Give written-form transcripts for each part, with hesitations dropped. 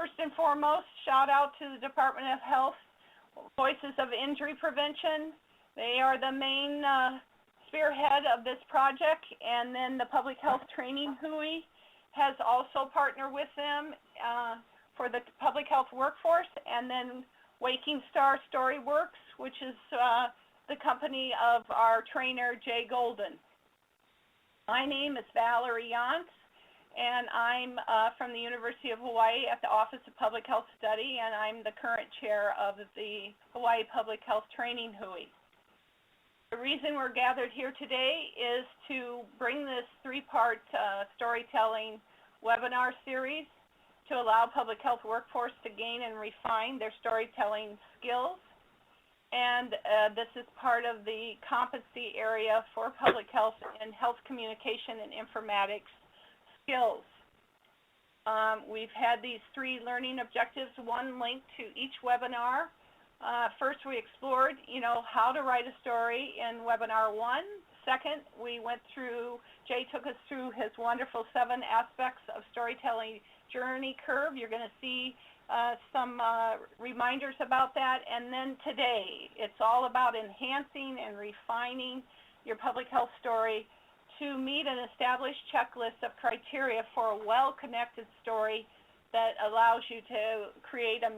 First and foremost, shout out to the Department of Health, Voices of Injury Prevention. They are the main spearhead of this project, and then the Public Health Training Hui has also partnered with them for the public health workforce, and then Waking Star Storyworks, which is the company of our trainer, Jay Golden. My name is Valerie Yance, and I'm from the University of Hawaii at the Office of Public Health Study, and I'm the current chair of the Hawaii Public Health Training Hui. The reason we're gathered here today is to bring this three-part storytelling webinar series to allow public health workforce to gain and refine their storytelling skills. And this is part of the competency area for public health and health communication and informatics skills. We've had these three learning objectives, one linked to each webinar. First, we explored, how to write a story in webinar 1. Second, we went through, Jay took us through his wonderful 7 aspects of storytelling journey curve. You're going to see some reminders about that. And then today, it's all about enhancing and refining your public health story to meet an established checklist of criteria for a well-connected story that allows you to create a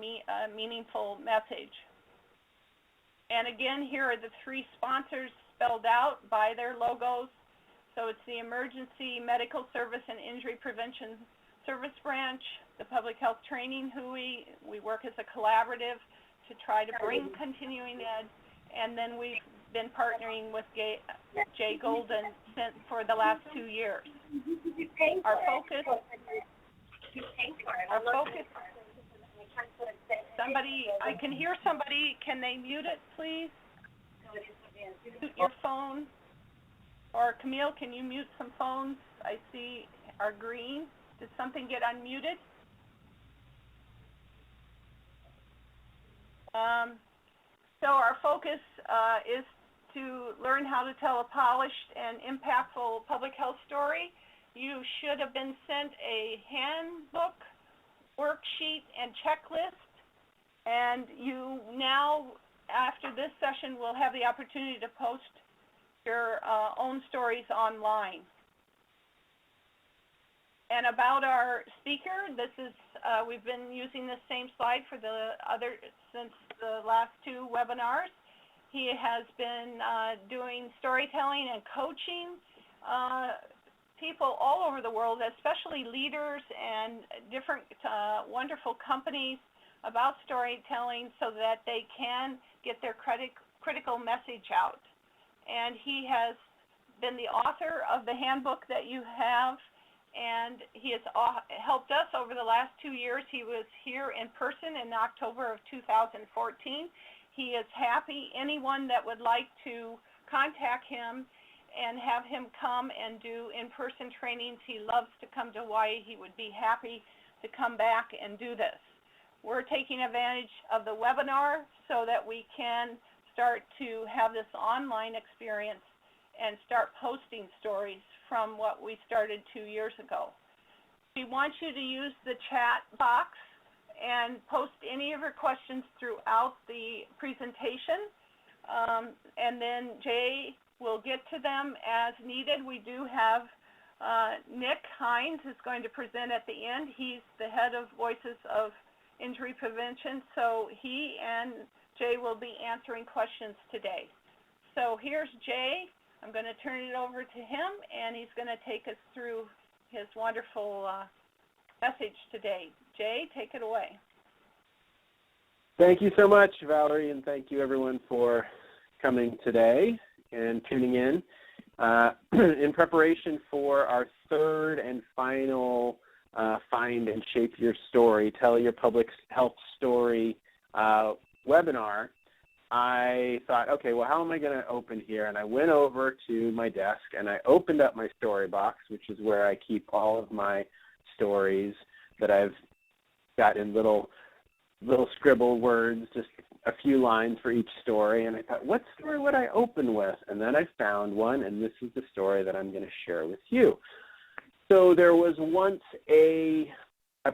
meaningful message. And again, here are the 3 sponsors spelled out by their logos. So it's the Emergency Medical Service and Injury Prevention Service Branch, the Public Health Training Hui. We work as a collaborative to try to bring continuing ed, and then we've been partnering with Jay Golden for the last 2 years. Our focus, somebody, I can hear somebody, can they mute it, please? Mute your phone. Or Camille, can you mute some phones? I see are green. Did something get unmuted? So our focus is to learn how to tell a polished and impactful public health story. You should have been sent a handbook, worksheet, and checklist. And you now, after this session, will have the opportunity to post your own stories online. And about our speaker, this is, we've been using the same slide for since the last 2 webinars. He has been doing storytelling and coaching people all over the world, especially leaders and different wonderful companies about storytelling so that they can get their critical message out. And he has been the author of the handbook that you have, and he has helped us over the last 2 years. He was here in person in October of 2014. He is happy. Anyone that would like to contact him and have him come and do in-person trainings, he loves to come to Hawaii. He would be happy to come back and do this. We're taking advantage of the webinar so that we can start to have this online experience and start posting stories from what we started 2 years ago. We want you to use the chat box and post any of your questions throughout the presentation, and then Jay will get to them as needed. We do have Nick Hines is going to present at the end. He's the head of Voices of Injury Prevention, so he and Jay will be answering questions today. So here's Jay. I'm going to turn it over to him, and he's going to take us through his wonderful message today. Jay, take it away. Thank you so much, Valerie, and thank you everyone for coming today and tuning in. In preparation for our 3rd and final Find and Shape Your Story, Tell Your Public Health Story webinar, I thought, okay, well, how am I going to open here? And I went over to my desk and I opened up my story box, which is where I keep all of my stories that I've got in little scribble words, just a few lines for each story. And I thought, what story would I open with? And then I found one, and this is the story that I'm going to share with you. So there was once a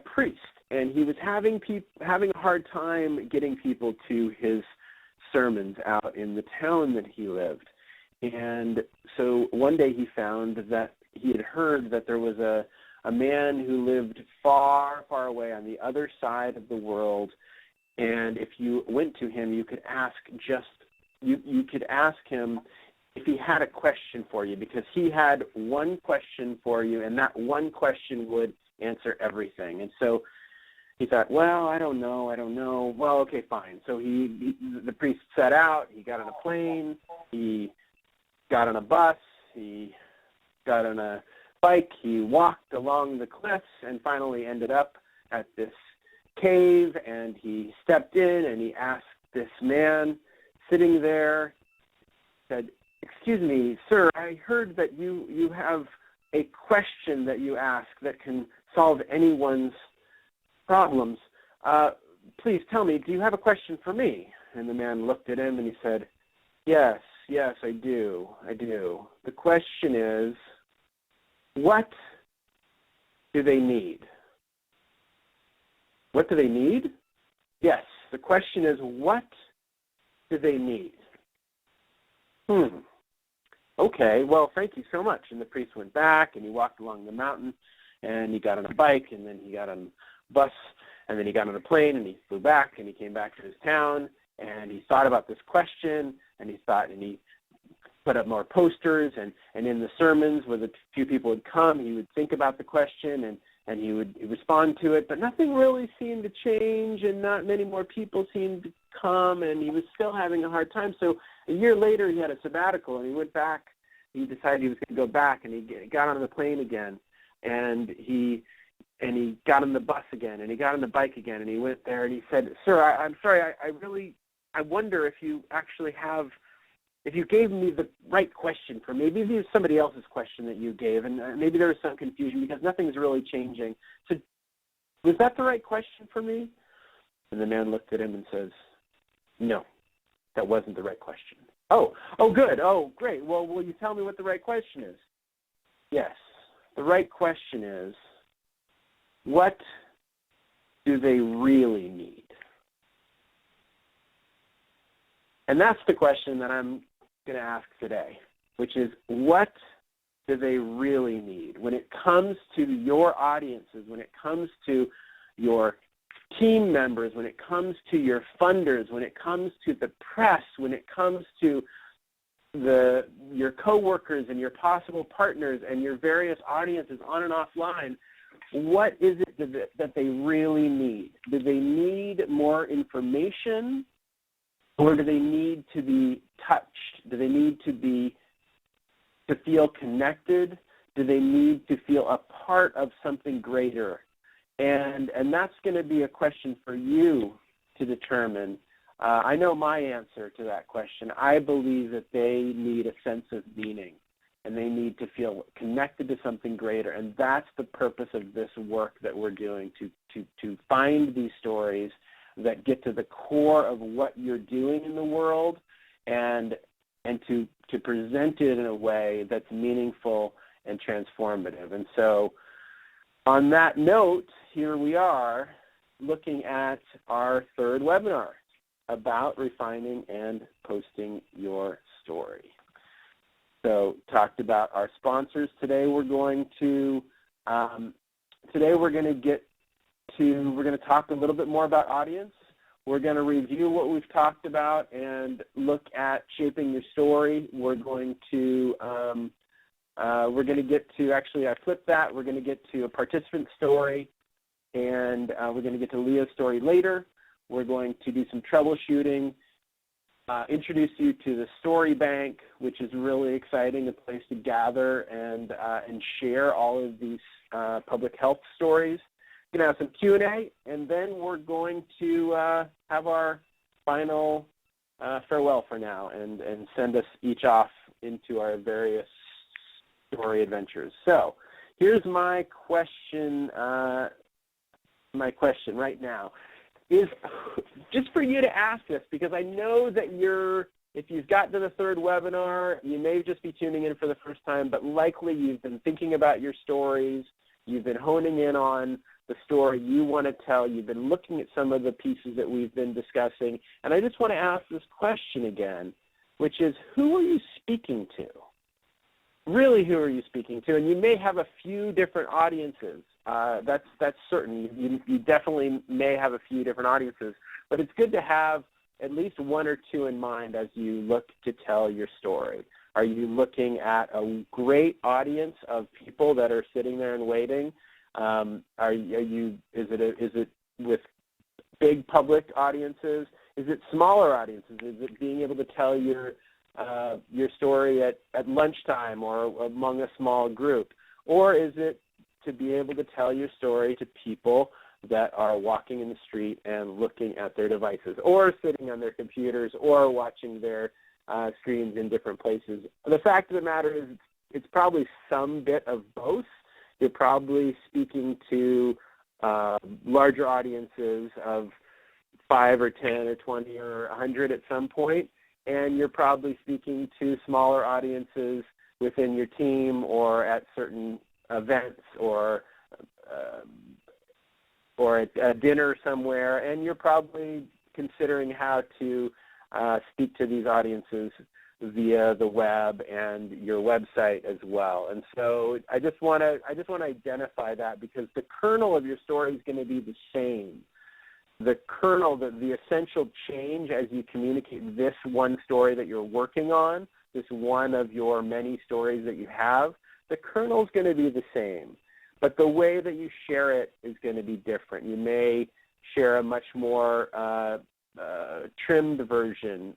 priest and he was having a hard time getting people to his sermons out in the town that he lived. And so one day he found that he had heard that there was a man who lived far, far away on the other side of the world, and if you went to him, you could ask you could ask him if he had a question for you, because he had one question for you, and that one question would answer everything. And so he thought, well, I don't know. Well, okay, fine. So the priest set out. He got on a plane. He got on a bus. He got on a bike. He walked along the cliffs and finally ended up at this cave, and he stepped in and he asked this man sitting there, said, "Excuse me, sir, I heard that you have a question that you ask that can solve anyone's problems. Please tell me, do you have a question for me?" And the man looked at him and he said, yes, I do. The question is, what do they need? What do they need? Yes, the question is, what do they need? Okay, well, thank you so much. And the priest went back, and he walked along the mountain, and he got on a bike, and then he got on a bus, and then he got on a plane, and he flew back, and he came back to his town, and he thought about this question, and he put up more posters, and in the sermons where the few people would come, he would think about the question, and he would respond to it, but nothing really seemed to change, and not many more people seemed to come, and he was still having a hard time. So a year later, he had a sabbatical, and he went back. He decided he was going to go back, and he got on the plane again, and he got on the bus again, and he got on the bike again, and he went there, and he said, "Sir, I'm sorry, I wonder if you actually have, if you gave me the right question for me. Maybe it was somebody else's question that you gave, and maybe there was some confusion because nothing's really changing. So was that the right question for me?" And the man looked at him and says, "No, that wasn't the right question." Oh, good. Oh, great. Well, will you tell me what the right question is? Yes, the right question is, what do they really need? And that's the question that I'm going to ask today, which is, what do they really need? When it comes to your audiences, when it comes to your team members, when it comes to your funders, when it comes to the press, when it comes to your coworkers and your possible partners and your various audiences on and offline, what is it that they really need? Do they need more information, or do they need to be touched? Do they need to feel connected? Do they need to feel a part of something greater? And that's going to be a question for you to determine. I know my answer to that question. I believe that they need a sense of meaning, and they need to feel connected to something greater. And that's the purpose of this work that we're doing, to find these stories that get to the core of what you're doing in the world, and to present it in a way that's meaningful and transformative. And so on that note, here we are looking at our third webinar about refining and posting your story. So talked about our sponsors. Today we're going to talk a little bit more about audience. We're going to review what we've talked about and look at shaping your story. We're going to get to, actually I flipped that, we're going to get to a participant story, and we're going to get to Leah's story later. We're going to do some troubleshooting, introduce you to the story bank, which is really exciting, a place to gather and share all of these public health stories. We're going to have some Q&A, and then we're going to have our final farewell for now and send us each off into our various story adventures. So here's my question right now is just for you to ask this, because I know that if you've gotten to the third webinar, you may just be tuning in for the first time, but likely you've been thinking about your stories, you've been honing in on the story you want to tell. You've been looking at some of the pieces that we've been discussing, and I just want to ask this question again, which is, who are you speaking to? Really, who are you speaking to? And you may have a few different audiences. That's certain. You definitely may have a few different audiences, but it's good to have at least one or two in mind as you look to tell your story. Are you looking at a great audience of people that are sitting there and waiting? Is it with big public audiences? Is it smaller audiences? Is it being able to tell your story at lunchtime or among a small group? Or is it to be able to tell your story to people that are walking in the street and looking at their devices, or sitting on their computers, or watching their screens in different places? The fact of the matter is, it's probably some bit of both. You're probably speaking to larger audiences of 5 or 10 or 20 or 100 at some point, and you're probably speaking to smaller audiences within your team or at certain events or at a dinner somewhere, and you're probably considering how to speak to these audiences via the web and your website as well. And so I just want to identify that, because the kernel of your story is going to be the same. The kernel, the essential change as you communicate this one story that you're working on, this one of your many stories that you have, the kernel is going to be the same. But the way that you share it is going to be different. You may share a much more trimmed version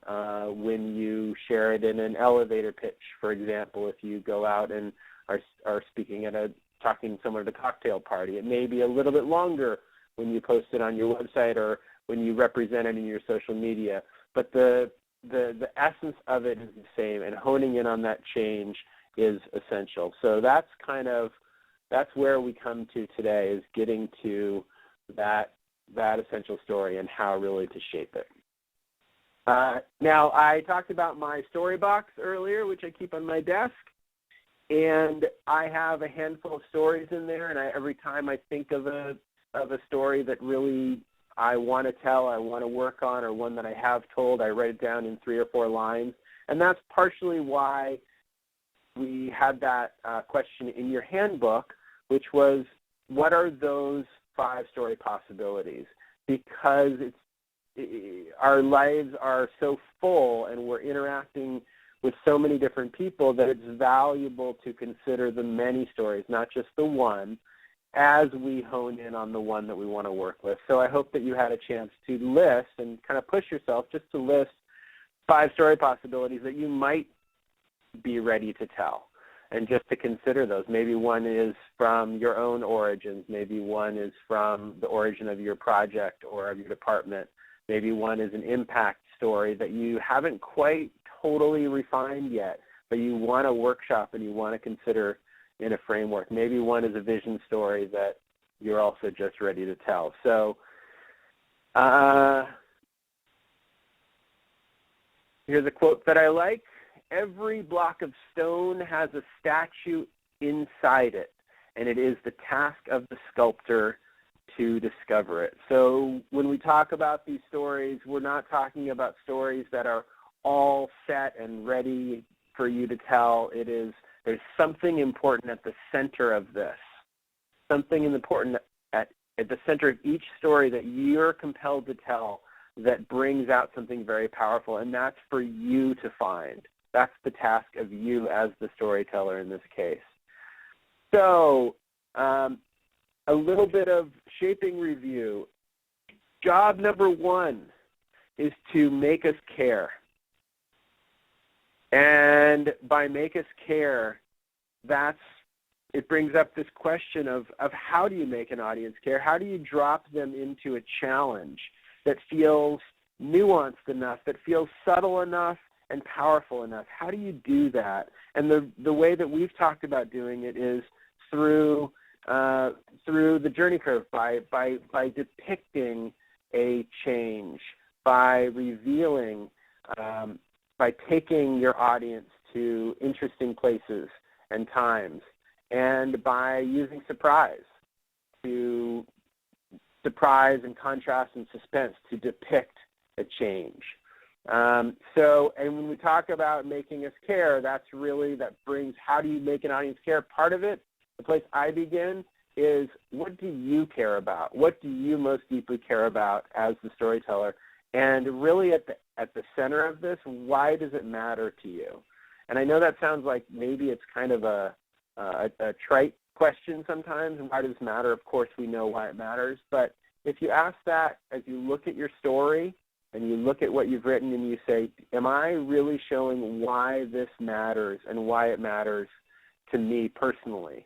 when you share it in an elevator pitch, for example, if you go out and are speaking at talking to someone at a cocktail party. It may be a little bit longer when you post it on your website or when you represent it in your social media. But the essence of it is the same, and honing in on that change is essential. So that's where we come to today, is getting to that essential story and how really to shape it. Now, I talked about my story box earlier, which I keep on my desk, and I have a handful of stories in there, and every time I think of a story that really I want to tell, I want to work on, or one that I have told, I write it down in 3 or 4 lines. And that's partially why we had that question in your handbook, which was, what are those 5 story possibilities? Because our lives are so full and we're interacting with so many different people that it's valuable to consider the many stories, not just the one, as we hone in on the one that we want to work with. So I hope that you had a chance to list and kind of push yourself just to list 5 story possibilities that you might be ready to tell, and just to consider those. Maybe one is from your own origins. Maybe one is from the origin of your project or of your department. Maybe one is an impact story that you haven't quite totally refined yet, but you want to workshop and you want to consider in a framework. Maybe one is a vision story that you're also just ready to tell. So here's a quote that I like. Every block of stone has a statue inside it, and it is the task of the sculptor to discover it. So when we talk about these stories, we're not talking about stories that are all set and ready for you to tell. There's something important at the center of this, something important at the center of each story that you're compelled to tell that brings out something very powerful, and that's for you to find. That's the task of you as the storyteller in this case. So a little bit of shaping review. Job number 1 is to make us care. And by make us care, it brings up this question of how do you make an audience care? How do you drop them into a challenge that feels nuanced enough, that feels subtle enough and powerful enough? How do you do that? And the way that we've talked about doing it is through the journey curve, by depicting a change, by revealing, by taking your audience to interesting places and times, and by using surprise to surprise and contrast and suspense to depict a change. And when we talk about making us care, that brings, how do you make an audience care? Part of it, the place I begin, is what do you care about? What do you most deeply care about as the storyteller? And really at the center of this, why does it matter to you? And I know that sounds like maybe it's kind of a trite question sometimes, and why does it matter? Of course we know why it matters, but if you ask that as you look at your story and you look at what you've written and you say, am I really showing why this matters and why it matters to me personally?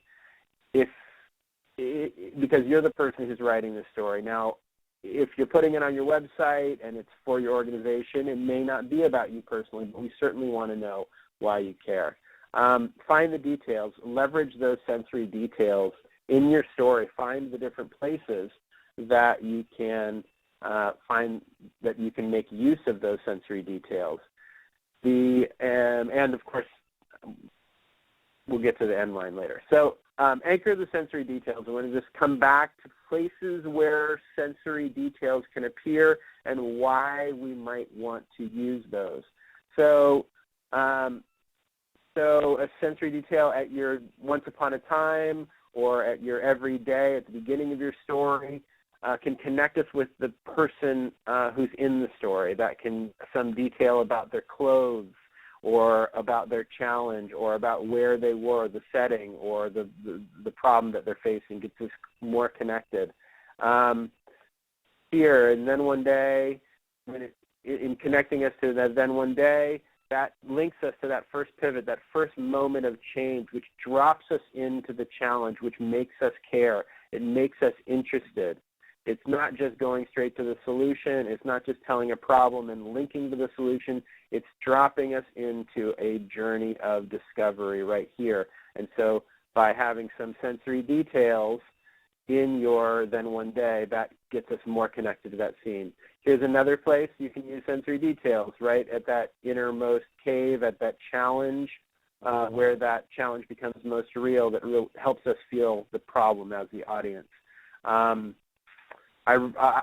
Because you're the person who's writing the story. Now, if you're putting it on your website and it's for your organization, it may not be about you personally, but we certainly want to know why you care. Find the details. Leverage those sensory details in your story. Find the different places that you can find that you can make use of those sensory details. And of course, we'll get to the end line later. So anchor the sensory details. I want to just come back to places where sensory details can appear and why we might want to use those. So a sensory detail at your once upon a time or at your everyday at the beginning of your story can connect us with the person who's in the story. That can, some detail about their clothes or about their challenge or about where they were, the setting or the problem that they're facing, gets us more connected. Here, and then one day, in connecting us to that then one day, that links us to that first pivot, that first moment of change, which drops us into the challenge, which makes us care. It makes us interested. It's not just going straight to the solution. It's not just telling a problem and linking to the solution. It's dropping us into a journey of discovery right here. And so by having some sensory details in your then one day, that gets us more connected to that scene. Here's another place you can use sensory details, right at that innermost cave, at that challenge, where that challenge becomes most real, that helps us feel the problem as the audience.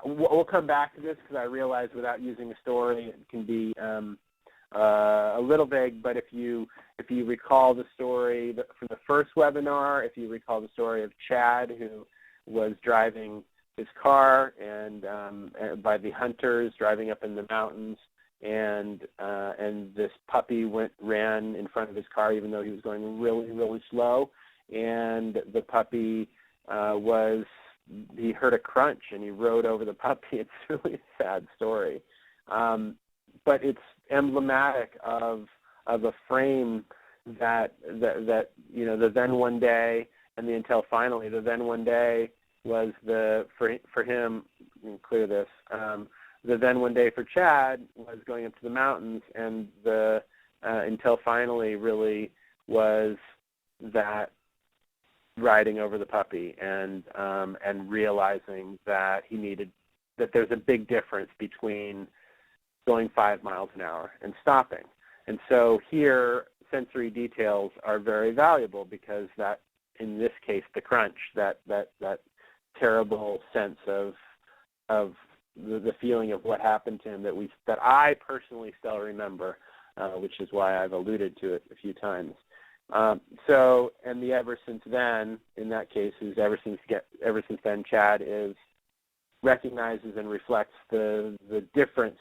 We'll come back to this because I realize without using a story it can be a little vague, but if you recall the story from the first webinar, if you recall the story of Chad, who was driving his car and by the hunters driving up in the mountains, and this puppy ran in front of his car even though he was going really, really slow, and the puppy he heard a crunch and he rode over the puppy. It's really a sad story, but it's emblematic of a frame that the then one day and the until finally. The then one day was for him, clear this, the then one day for Chad was going up to the mountains, and the until finally really was that riding over the puppy and realizing that that there's a big difference between going 5 miles an hour and stopping. And so here sensory details are very valuable because that, in this case, the crunch, that terrible sense of the feeling of what happened to him that I personally still remember, which is why I've alluded to it a few times. And the ever since then, in that case, is ever since then, Chad recognizes and reflects the difference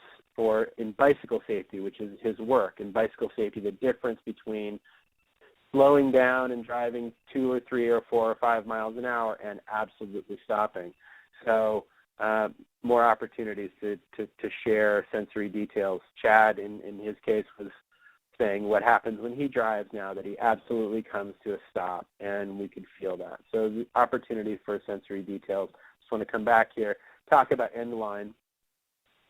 in bicycle safety, which is his work in bicycle safety, the difference between slowing down and driving 2 or 3 or 4 or 5 miles an hour and absolutely stopping. So more opportunities to share sensory details. Chad, in his case, was saying what happens when he drives now, that he absolutely comes to a stop, and we could feel that. So the opportunity for sensory details. Just want to come back here, talk about end line.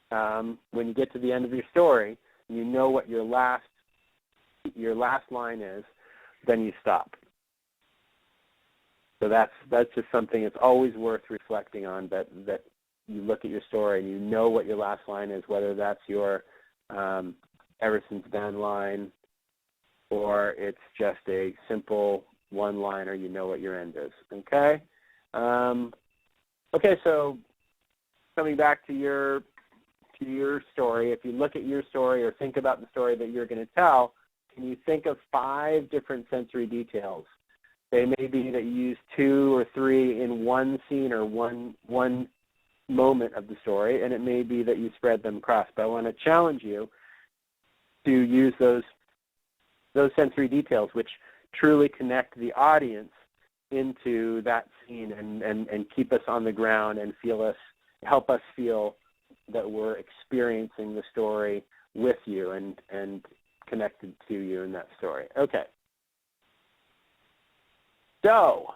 When you get to the end of your story, you know what your last line is, then you stop. So that's just something that's always worth reflecting on, that you look at your story and you know what your last line is, whether that's your ever since then line, or it's just a simple one-liner, you know what your end is, okay? Okay, so coming back to your story, if you look at your story or think about the story that you're going to tell, can you think of 5 different sensory details? They may be that you use 2 or 3 in one scene or one moment of the story, and it may be that you spread them across. But I want to challenge you to use those sensory details, which truly connect the audience into that scene and keep us on the ground and help us feel that we're experiencing the story with you and connected to you in that story. Okay. So,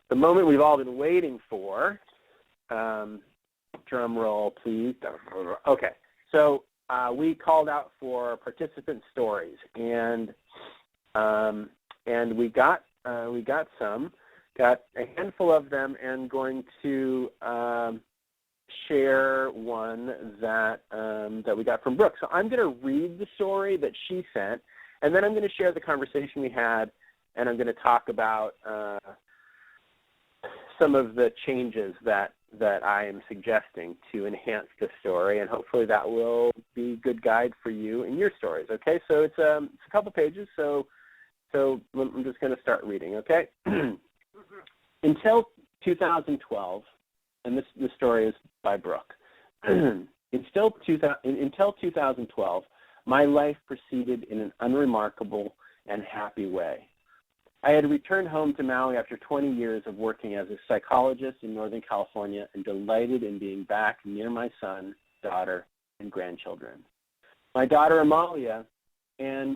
the moment we've all been waiting for, drum roll, please. Okay. So, we called out for participant stories, and we got a handful of them, and going to share one that we got from Brooke. So I'm going to read the story that she sent, and then I'm going to share the conversation we had, and I'm going to talk about some of the changes that I am suggesting to enhance the story, and hopefully that will be a good guide for you in your stories. Okay, so it's a couple pages, so I'm just going to start reading, okay? Until 2012, and this story is by Brooke. Until 2012, my life proceeded in an unremarkable and happy way. I had returned home to Maui after 20 years of working as a psychologist in Northern California and delighted in being back near my son, daughter, and grandchildren. My daughter Amalia and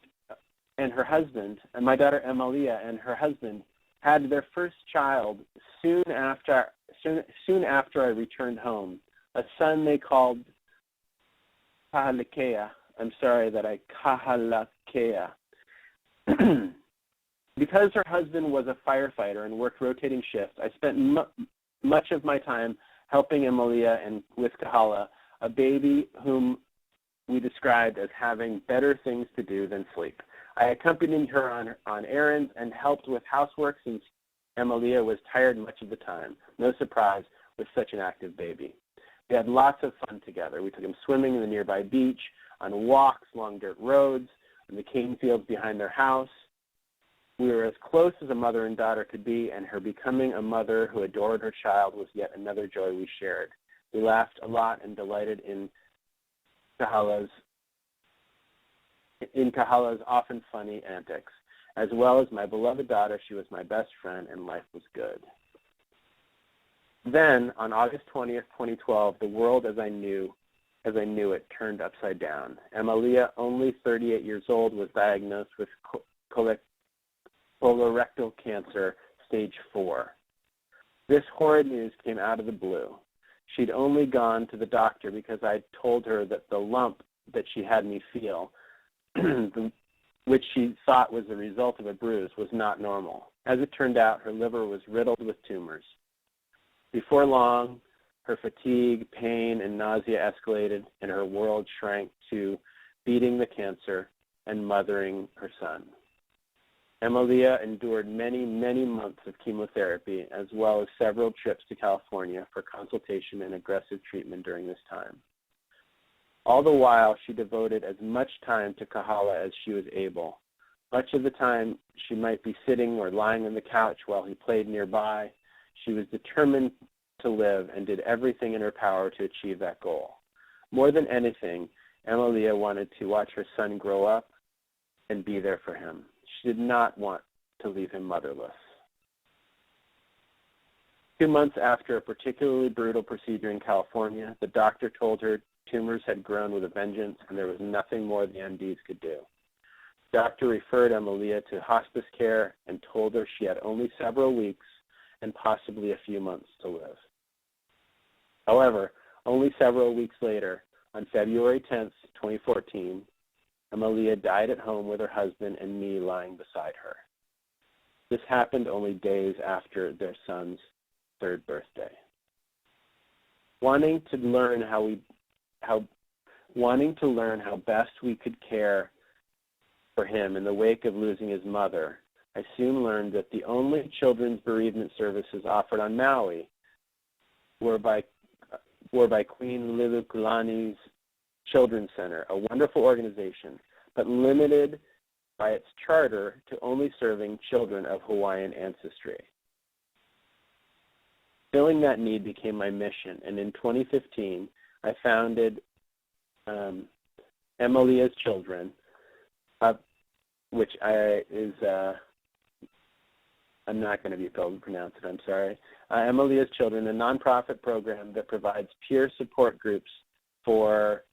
her husband, and my daughter Amalia and her husband had their first child soon after I returned home, a son they called Kahalakea. I'm sorry that I Kahalakea. Because her husband was a firefighter and worked rotating shifts, I spent much of my time helping Amalia and with Kahala, a baby whom we described as having better things to do than sleep. I accompanied her on errands and helped with housework since Amalia was tired much of the time. No surprise with such an active baby. We had lots of fun together. We took him swimming in the nearby beach, on walks along dirt roads, in the cane fields behind their house. We were as close as a mother and daughter could be, and her becoming a mother who adored her child was yet another joy we shared. We laughed a lot and delighted in Kahala's often funny antics. As well as my beloved daughter, she was my best friend, and life was good. Then, on August 20th, 2012, the world as I knew it turned upside down. Amalia, only 38 years old, was diagnosed with colorectal cancer, stage 4. This horrid news came out of the blue. She'd only gone to the doctor because I told her that the lump that she had me feel, which she thought was the result of a bruise, was not normal. As it turned out, her liver was riddled with tumors. Before long, her fatigue, pain, and nausea escalated, and her world shrank to beating the cancer and mothering her son. Amalia endured many, many months of chemotherapy, as well as several trips to California for consultation and aggressive treatment during this time. All the while, she devoted as much time to Kahala as she was able. Much of the time, she might be sitting or lying on the couch while he played nearby. She was determined to live and did everything in her power to achieve that goal. More than anything, Amalia wanted to watch her son grow up and be there for him. She did not want to leave him motherless. 2 months after a particularly brutal procedure in California, the doctor told her tumors had grown with a vengeance and there was nothing more the MDs could do. The doctor referred Amalia to hospice care and told her she had only several weeks and possibly a few months to live. However, only several weeks later, on February 10th, 2014, Amalia died at home with her husband and me lying beside her. This happened only days after their son's 3rd birthday. Wanting to learn how best we could care for him in the wake of losing his mother, I soon learned that the only children's bereavement services offered on Maui were by were by Queen Liliuokalani's Children's Center, a wonderful organization, but limited by its charter to only serving children of Hawaiian ancestry. Filling that need became my mission, and in 2015, I founded Emalia's Children, which I'm not going to be able to pronounce it, I'm sorry. Emalia's Children, a nonprofit program that provides peer support groups for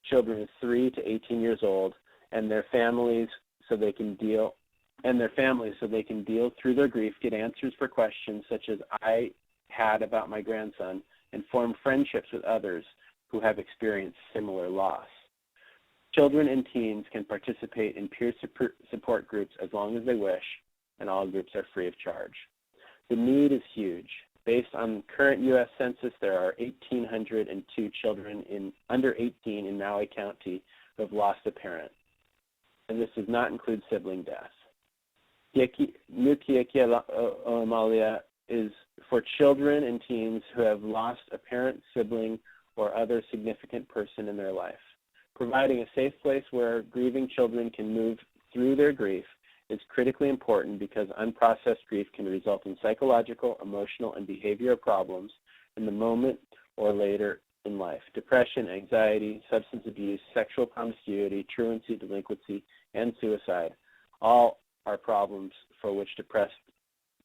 children 3 to 18 years old and their families so they can deal through their grief, get answers for questions such as I had about my grandson, and form friendships with others who have experienced similar loss. Children and teens can participate in peer support groups as long as they wish, and all groups are free of charge. The need is huge. Based on current U.S. Census, there are 1,802 children under 18 in Maui County who have lost a parent, and this does not include sibling death. Nuki'eke o Emalia is for children and teens who have lost a parent, sibling, or other significant person in their life. Providing a safe place where grieving children can move through their grief is critically important because unprocessed grief can result in psychological, emotional, and behavioral problems in the moment or later in life. Depression, anxiety, substance abuse, sexual promiscuity, truancy, delinquency, and suicide all are problems for which depressed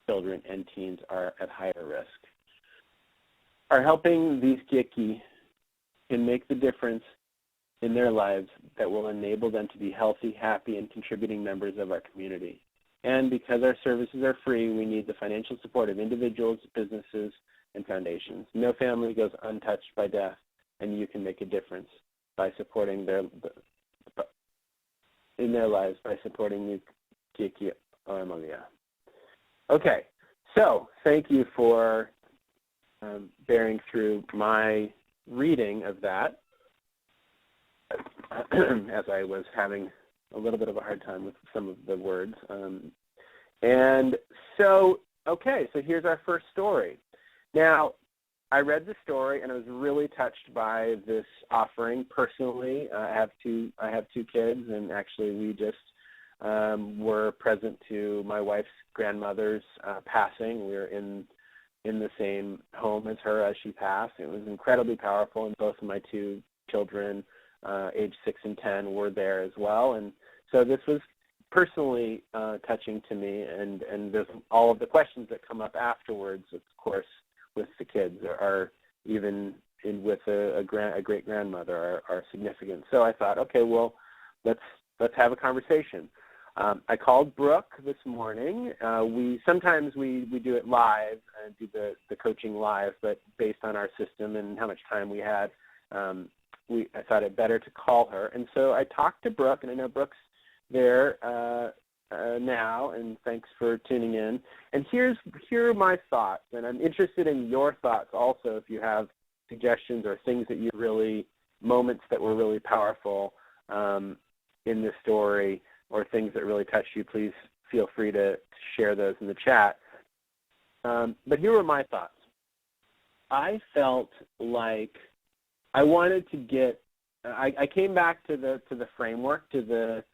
children and teens are at higher risk. Our helping these keiki can make the difference in their lives that will enable them to be healthy, happy, and contributing members of our community. And because our services are free, we need the financial support of individuals, businesses, and foundations. No family goes untouched by death, and you can make a difference by supporting in their lives by supporting Nuki'eke o Emalia. Okay, so thank you for bearing through my reading of that as I was having a little bit of a hard time with some of the words. And so, okay, so here's our first story. Now, I read the story and I was really touched by this offering personally. I have two kids, and actually we just were present to my wife's grandmother's passing. We were in the same home as her as she passed. It was incredibly powerful, and both of my two children, age 6 and 10, were there as well. And so this was personally touching to me, and there's all of the questions that come up afterwards, of course, with the kids, are even with a great-grandmother are significant. So I thought, okay, well, let's have a conversation. I called Brooke this morning. Sometimes we do it live and do the coaching live, but based on our system and how much time we had, I thought it better to call her. And so I talked to Brooke, and I know Brooke's there now, and thanks for tuning in. And here are my thoughts, and I'm interested in your thoughts also if you have suggestions or things that moments that were really powerful in this story, or things that really touched you. Please feel free to share those in the chat. But here were my thoughts. I felt like I wanted to get, I came back to the framework, to the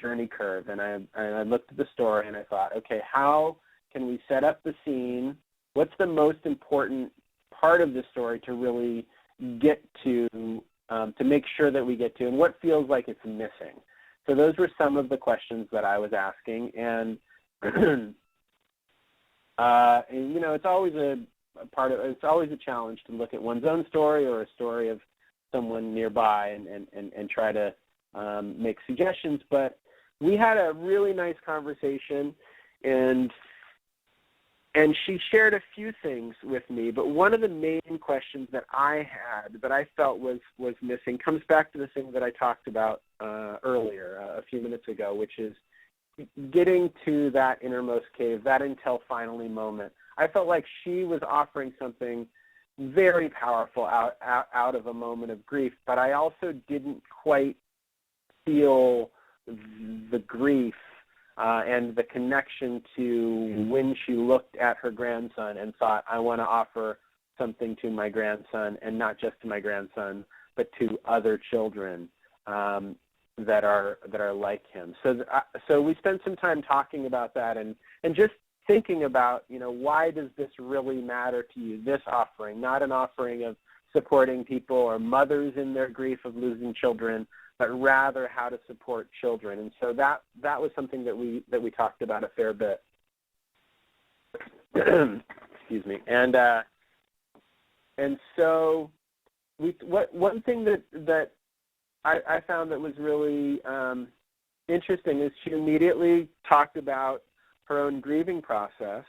journey curve, and I looked at the story and I thought, okay, how can we set up the scene? What's the most important part of the story to really get to make sure that we get to, and what feels like it's missing? So those were some of the questions that I was asking, and it's always it's always a challenge to look at one's own story or a story of someone nearby and try to make suggestions. But we had a really nice conversation, and she shared a few things with me, but one of the main questions that I had that I felt was missing comes back to the thing that I talked about earlier, a few minutes ago, which is getting to that innermost cave, that until finally moment. I felt like she was offering something very powerful out of a moment of grief, but I also didn't quite feel the grief and the connection to when she looked at her grandson and thought, I want to offer something to my grandson, and not just to my grandson, but to other children that are like him. So we spent some time talking about that and just thinking about, why does this really matter to you, this offering, not an offering of supporting people or mothers in their grief of losing children, but rather how to support children. And so that was something that we talked about a fair bit. Excuse me. And so one thing that I found that was really interesting is she immediately talked about her own grieving process,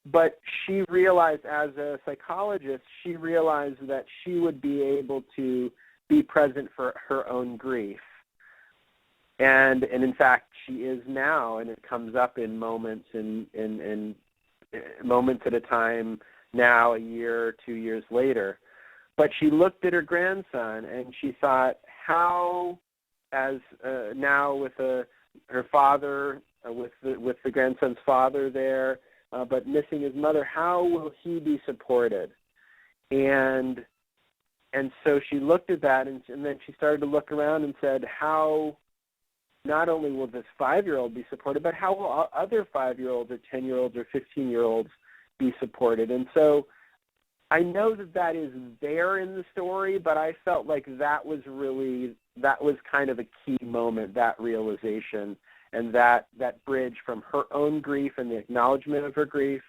but she realized, as a psychologist, she realized that she would be able to be present for her own grief. And in fact, she is now, and it comes up in moments in moments at a time now, a year or 2 years later. But she looked at her grandson and she thought, how, as now with her father, with the grandson's father there, but missing his mother, how will he be supported? And so she looked at that, and then she started to look around and said, how not only will this 5-year-old be supported, but how will other 5-year-olds or 10-year-olds or 15-year-olds be supported? And so I know that is there in the story, but I felt like that was kind of a key moment, that realization, and that bridge from her own grief and the acknowledgement of her grief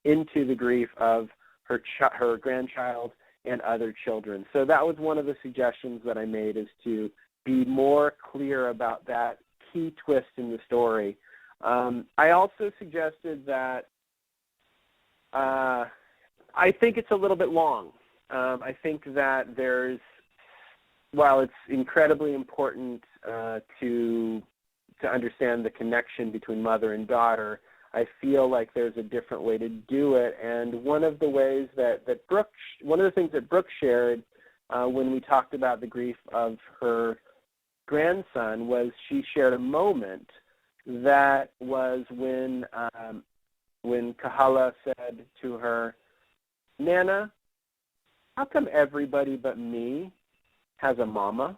into the grief of her grandchild and other children. So that was one of the suggestions that I made, is to be more clear about that key twist in the story. I also suggested that I think it's a little bit long. I think that while it's incredibly important to understand the connection between mother and daughter, I feel like there's a different way to do it. And one of the ways one of the things that Brooke shared when we talked about the grief of her grandson was she shared a moment that was when Kahala said to her, "Nana, how come everybody but me has a mama?"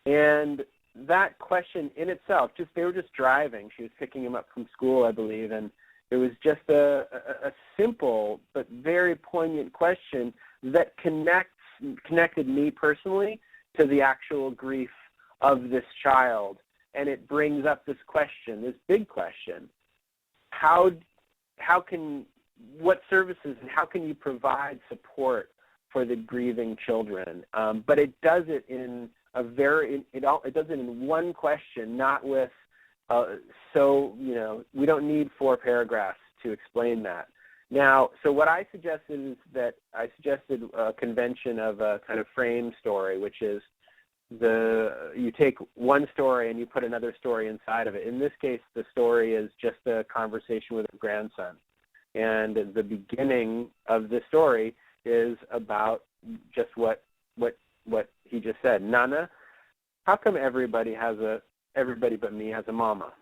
And that question in itself, they were just driving. She was picking him up from school, I believe, and it was just a simple but very poignant question that connected me personally to the actual grief of this child. And it brings up this question, this big question: what services and how can you provide support for the grieving children? But it does it in it does it in one question, not with we don't need 4 paragraphs to explain that. Now, so what I suggested is that I suggested a convention of a kind of frame story, which is you take one story and you put another story inside of it. In this case, the story is just a conversation with a grandson. And the beginning of the story is about just what he just said. "Nana, how come everybody but me has a mama?"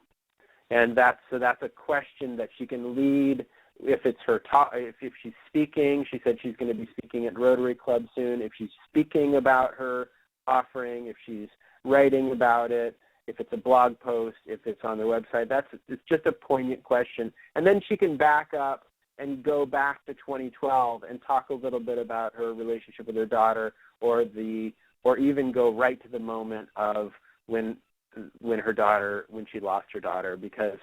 And that's a question that she can lead if it's her talk. If she's speaking, she said she's going to be speaking at Rotary Club soon. If she's speaking about her offering, if she's writing about it, if it's a blog post, if it's on their website, it's just a poignant question. And then she can back up and go back to 2012 and talk a little bit about her relationship with her daughter, or even go right to the moment of when she lost her daughter, because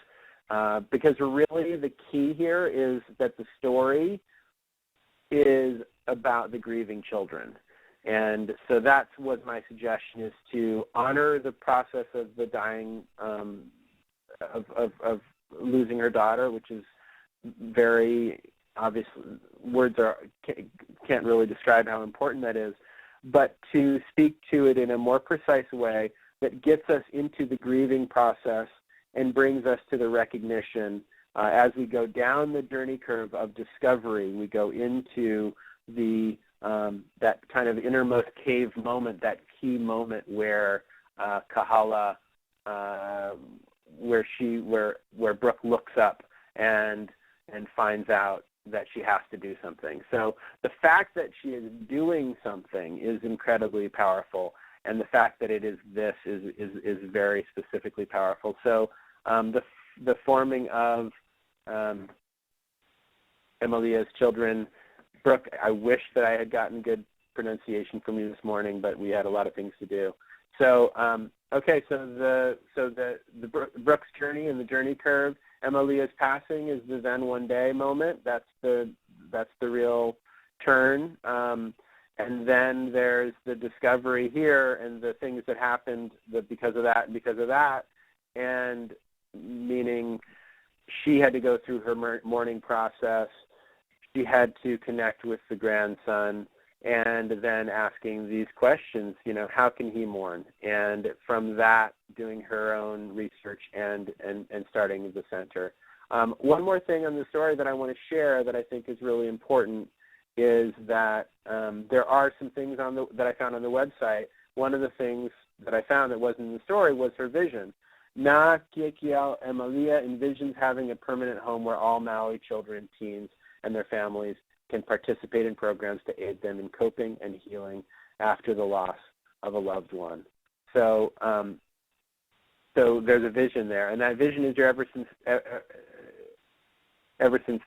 really the key here is that the story is about the grieving children. And so that's what my suggestion is, to honor the process of the dying, of losing her daughter, which is very obvious. Words can't really describe how important that is, but to speak to it in a more precise way that gets us into the grieving process and brings us to the recognition. As we go down the journey curve of discovery, we go into that kind of innermost cave moment, that key moment where Kahala, where Brooke looks up and finds out that she has to do something. So the fact that she is doing something is incredibly powerful, and the fact that it is this is very specifically powerful. So the forming of Emilia's children, Brooke, I wish that I had gotten good pronunciation from you this morning, but we had a lot of things to do. So okay, so the Brooke's journey and the journey curve. Emilia's passing is the then one day moment. That's the real turn. And then there's the discovery here and the things that happened because of that and because of that. And meaning she had to go through her mourning process. She had to connect with the grandson, and then asking these questions, how can he mourn? And from that, doing her own research and starting the center. One more thing on the story that I want to share that I think is really important is that there are some things that I found on the website. One of the things that I found that wasn't in the story was her vision. Na Kiekiao Emilia envisions having a permanent home where all Maui children, teens, and their families can participate in programs to aid them in coping and healing after the loss of a loved one. So, so there's a vision there, and that vision is there ever since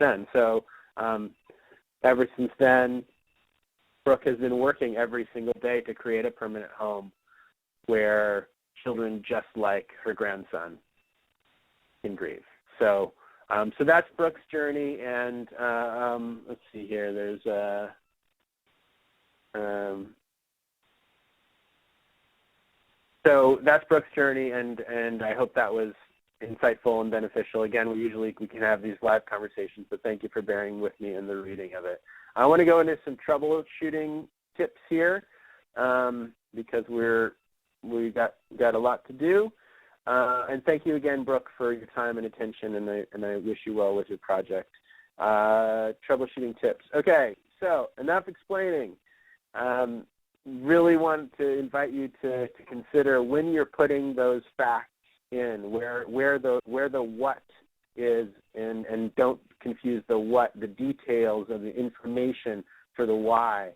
then. So, ever since then, Brooke has been working every single day to create a permanent home where children just like her grandson can grieve. So, so that's Brooke's journey, and let's see here. There's so that's Brooke's journey, and I hope that was insightful and beneficial. Again, we can have these live conversations, but thank you for bearing with me in the reading of it. I want to go into some troubleshooting tips here because we got a lot to do. And thank you again, Brooke, for your time and attention, and I wish you well with your project. Troubleshooting tips. Okay, so enough explaining. Really want to invite you to consider when you're putting those facts in, where the what is, and don't confuse the what, the details of the information for the why.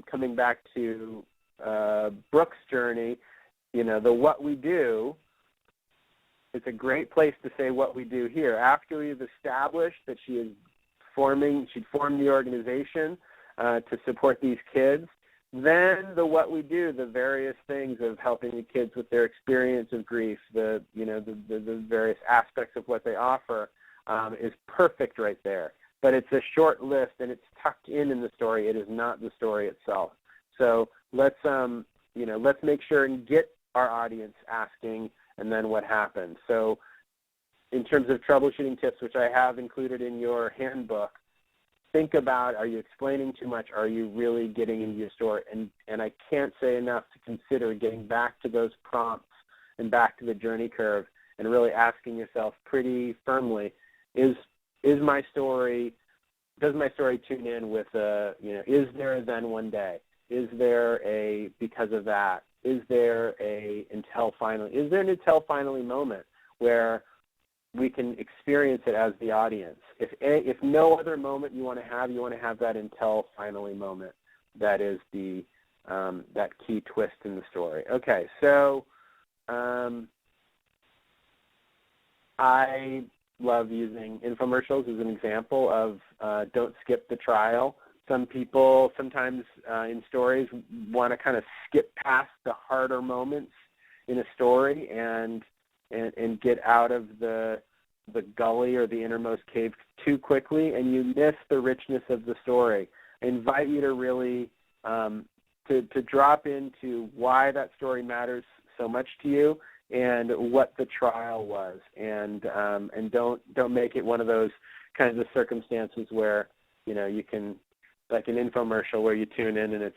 Coming back to Brooke's journey, the what we do, it's a great place to say what we do here. After we've established that she'd formed the organization to support these kids, then the what we do, the various things of helping the kids with their experience of grief, the various aspects of what they offer is perfect right there. But it's a short list and it's tucked in the story. It is not the story itself. So let's make sure and get our audience asking, and then what happened. So in terms of troubleshooting tips, which I have included in your handbook, think about, are you explaining too much? Are you really getting into your story? And I can't say enough to consider getting back to those prompts and back to the journey curve and really asking yourself pretty firmly, does my story tune in with is there a then one day? Is there a because of that? Is there an until finally moment where we can experience it as the audience? If no other moment you want to have that until finally moment. That is the that key twist in the story. Okay, so I love using infomercials as an example of don't skip the trial. Some people sometimes in stories want to kind of skip past the harder moments in a story and get out of the gully or the innermost cave too quickly, and you miss the richness of the story. I invite you to really to drop into why that story matters so much to you and what the trial was, and don't make it one of those kinds of circumstances where you can, like an infomercial where you tune in and it's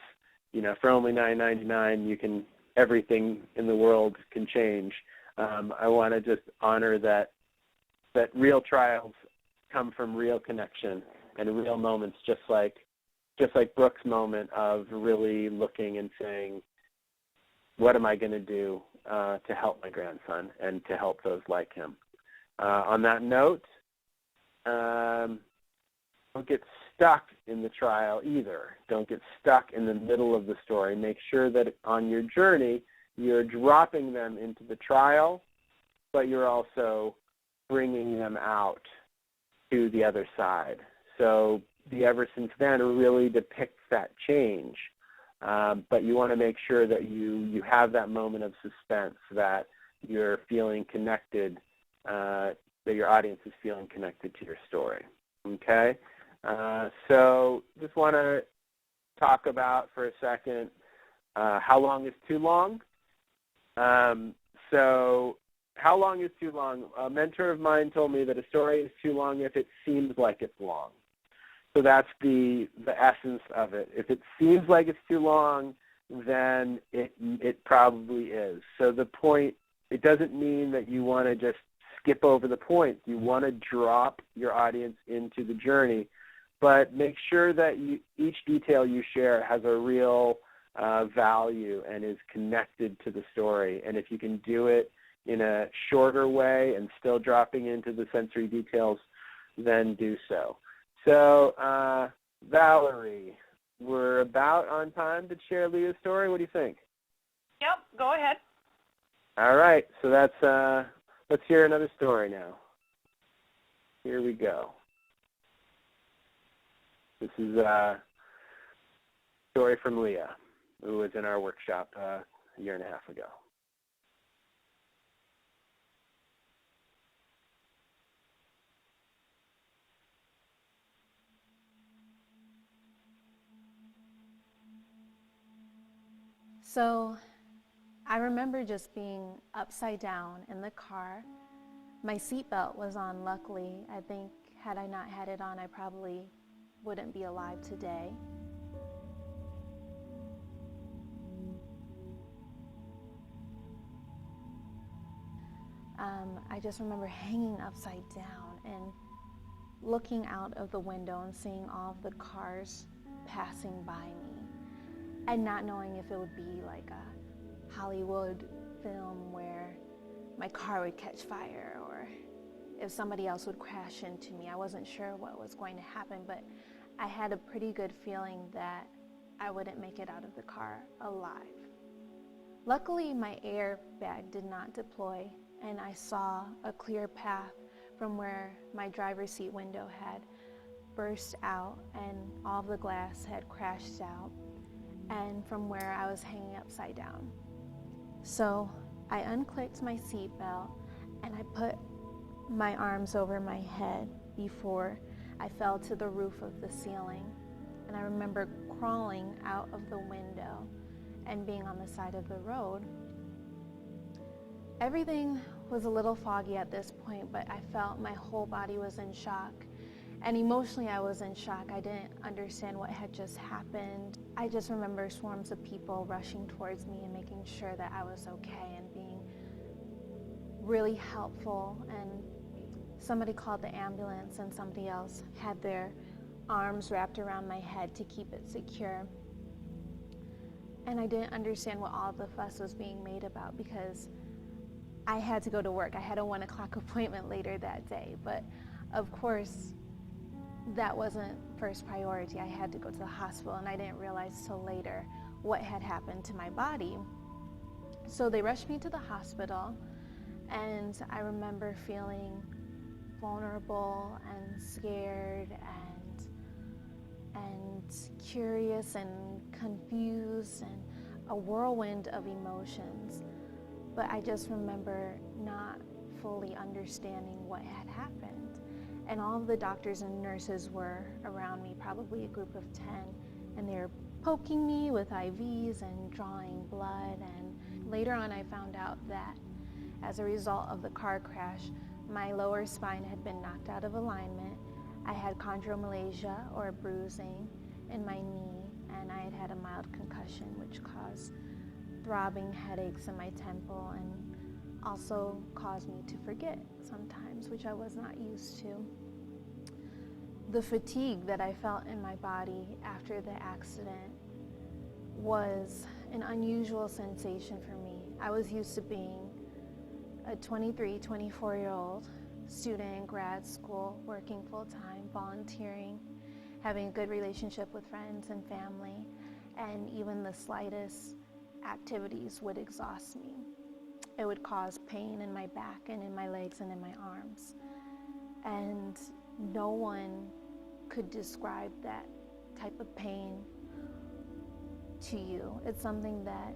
for only $9.99 everything in the world can change. I want to just honor that real trials come from real connection and real moments, just like Brooke's moment of really looking and saying, what am I going to do to help my grandson and to help those like him? On that note, don't get stuck in the trial either. Don't get stuck in the middle of the story. Make sure that on your journey, you're dropping them into the trial, but you're also bringing them out to the other side. So the Ever Since Then really depicts that change. But you want to make sure that you have that moment of suspense, that you're feeling connected, that your audience is feeling connected to your story. Okay? So just want to talk about for a second how long is too long. So how long is too long? A mentor of mine told me that a story is too long if it seems like it's long. So that's the essence of it. If it seems like it's too long, then it probably is. So the point, it doesn't mean that you want to just skip over the point. You want to drop your audience into the journey, but make sure that each detail you share has a real value and is connected to the story. And if you can do it in a shorter way and still dropping into the sensory details, then do so. So, Valerie, we're about on time to share Leah's story. What do you think? Yep, go ahead. All right, so that's, let's hear another story now. Here we go. This is a story from Leah, who was in our workshop a year and a half ago. So I remember just being upside down in the car. My seatbelt was on, luckily. I think had I not had it on, I probably wouldn't be alive today. I just remember hanging upside down and looking out of the window and seeing all of the cars passing by me, and not knowing if it would be like a Hollywood film where my car would catch fire or if somebody else would crash into me. I wasn't sure what was going to happen, but I had a pretty good feeling that I wouldn't make it out of the car alive. Luckily, my airbag did not deploy, and I saw a clear path from where my driver's seat window had burst out and all of the glass had crashed out, and from where I was hanging upside down. So I unclicked my seatbelt and I put my arms over my head before I fell to the roof of the ceiling. And I remember crawling out of the window and being on the side of the road. Everything was a little foggy at this point, but I felt my whole body was in shock. And emotionally, I was in shock. I didn't understand what had just happened. I just remember swarms of people rushing towards me and making sure that I was okay and being really helpful. And somebody called the ambulance and somebody else had their arms wrapped around my head to keep it secure. And I didn't understand what all the fuss was being made about because I had to go to work. I had a 1 o'clock appointment later that day, but of course, that wasn't first priority. I had to go to the hospital, and I didn't realize till later what had happened to my body. So they rushed me to the hospital, and I remember feeling vulnerable and scared and curious and confused and a whirlwind of emotions. But I just remember not fully understanding what had happened. And all of the doctors and nurses were around me, probably a group of 10, and they were poking me with IVs and drawing blood. And later on, I found out that as a result of the car crash, my lower spine had been knocked out of alignment. I had chondromalacia, or bruising, in my knee, and I had had a mild concussion, which caused throbbing headaches in my temple and also caused me to forget sometimes, which I was not used to. The fatigue that I felt in my body after the accident was an unusual sensation for me. I was used to being a 23, 24-year-old student in grad school, working full-time, volunteering, having a good relationship with friends and family, and even the slightest activities would exhaust me. It would cause pain in my back and in my legs and in my arms. And no one could describe that type of pain to you. It's something that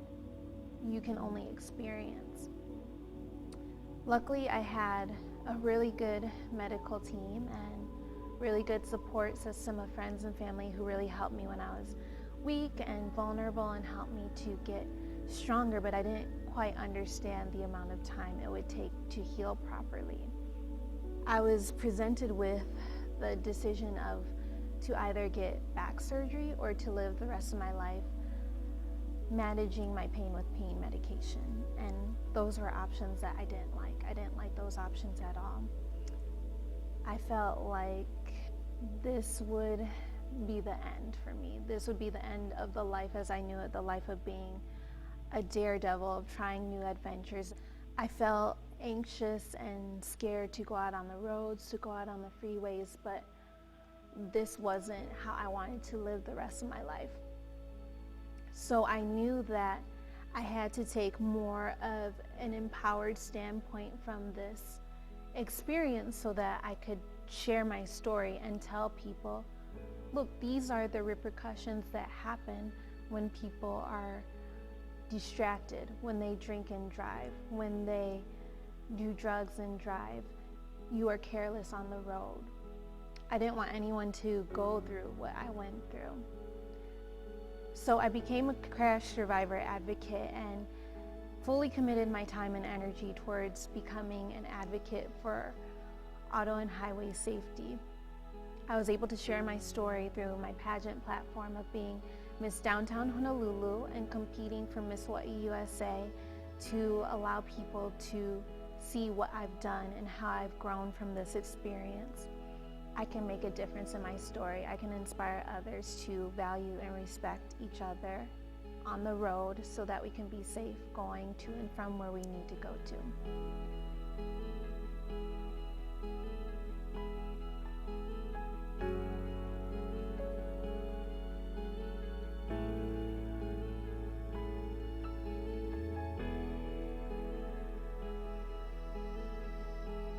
you can only experience. Luckily, I had a really good medical team and really good support system of friends and family who really helped me when I was weak and vulnerable and helped me to get stronger, but I didn't quite understand the amount of time it would take to heal properly. I was presented with the decision of to either get back surgery or to live the rest of my life managing my pain with pain medication. And those were options that I didn't like. I didn't like those options at all. I felt like this would be the end for me. This would be the end of the life as I knew it, the life of being a daredevil, of trying new adventures. I felt anxious and scared to go out on the roads, to go out on the freeways, but this wasn't how I wanted to live the rest of my life. So I knew that I had to take more of an empowered standpoint from this experience so that I could share my story and tell people, look, these are the repercussions that happen when people are distracted, when they drink and drive, when they do drugs and drive. You are careless on the road. I didn't want anyone to go through what I went through. So I became a crash survivor advocate and fully committed my time and energy towards becoming an advocate for auto and highway safety. I was able to share my story through my pageant platform of being Miss Downtown Honolulu and competing for Miss Hawaii USA to allow people to see what I've done and how I've grown from this experience. I can make a difference in my story. I can inspire others to value and respect each other on the road so that we can be safe going to and from where we need to go to.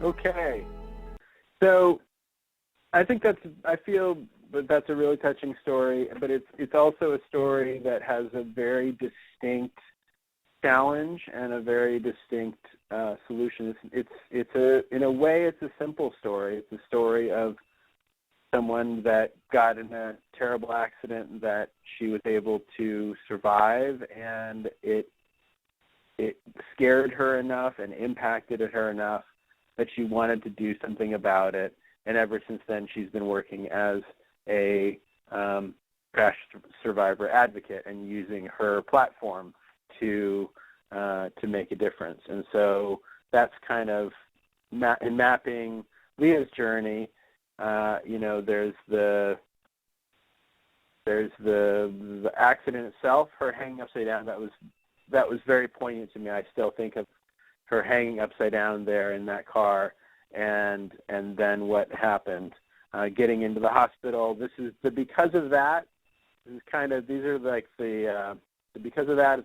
Okay. So I feel that that's a really touching story, but it's also a story that has a very distinct challenge and a very distinct solution. In a way, it's a simple story. It's a story of someone that got in a terrible accident that she was able to survive, and it scared her enough and impacted her enough that she wanted to do something about it. And ever since then, she's been working as a crash survivor advocate and using her platform to make a difference. And so that's kind of in mapping Leah's journey. There's the accident itself, her hanging upside down. That was very poignant to me. I still think of her hanging upside down there in that car. And then what happened, getting into the hospital. Because of that is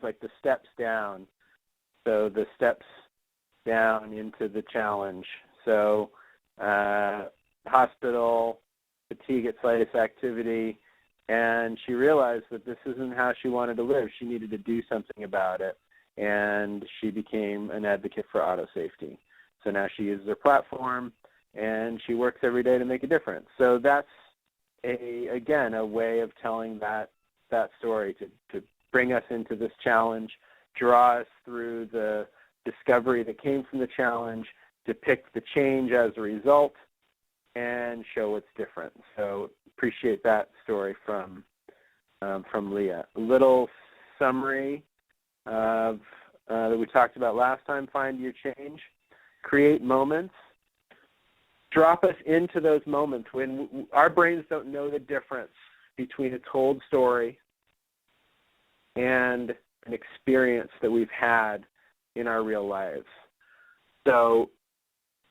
like the steps down. So the steps down into the challenge. So hospital, fatigue at slightest activity, and she realized that this isn't how she wanted to live. She needed to do something about it, and she became an advocate for auto safety. So now she uses her platform, and she works every day to make a difference. So that's, again, a way of telling that story, to bring us into this challenge, draw us through the discovery that came from the challenge, depict the change as a result, and show what's different. So appreciate that story from Leah. A little summary of that we talked about last time: find your change. Create moments. Drop us into those moments when our brains don't know the difference between a told story and an experience that we've had in our real lives. So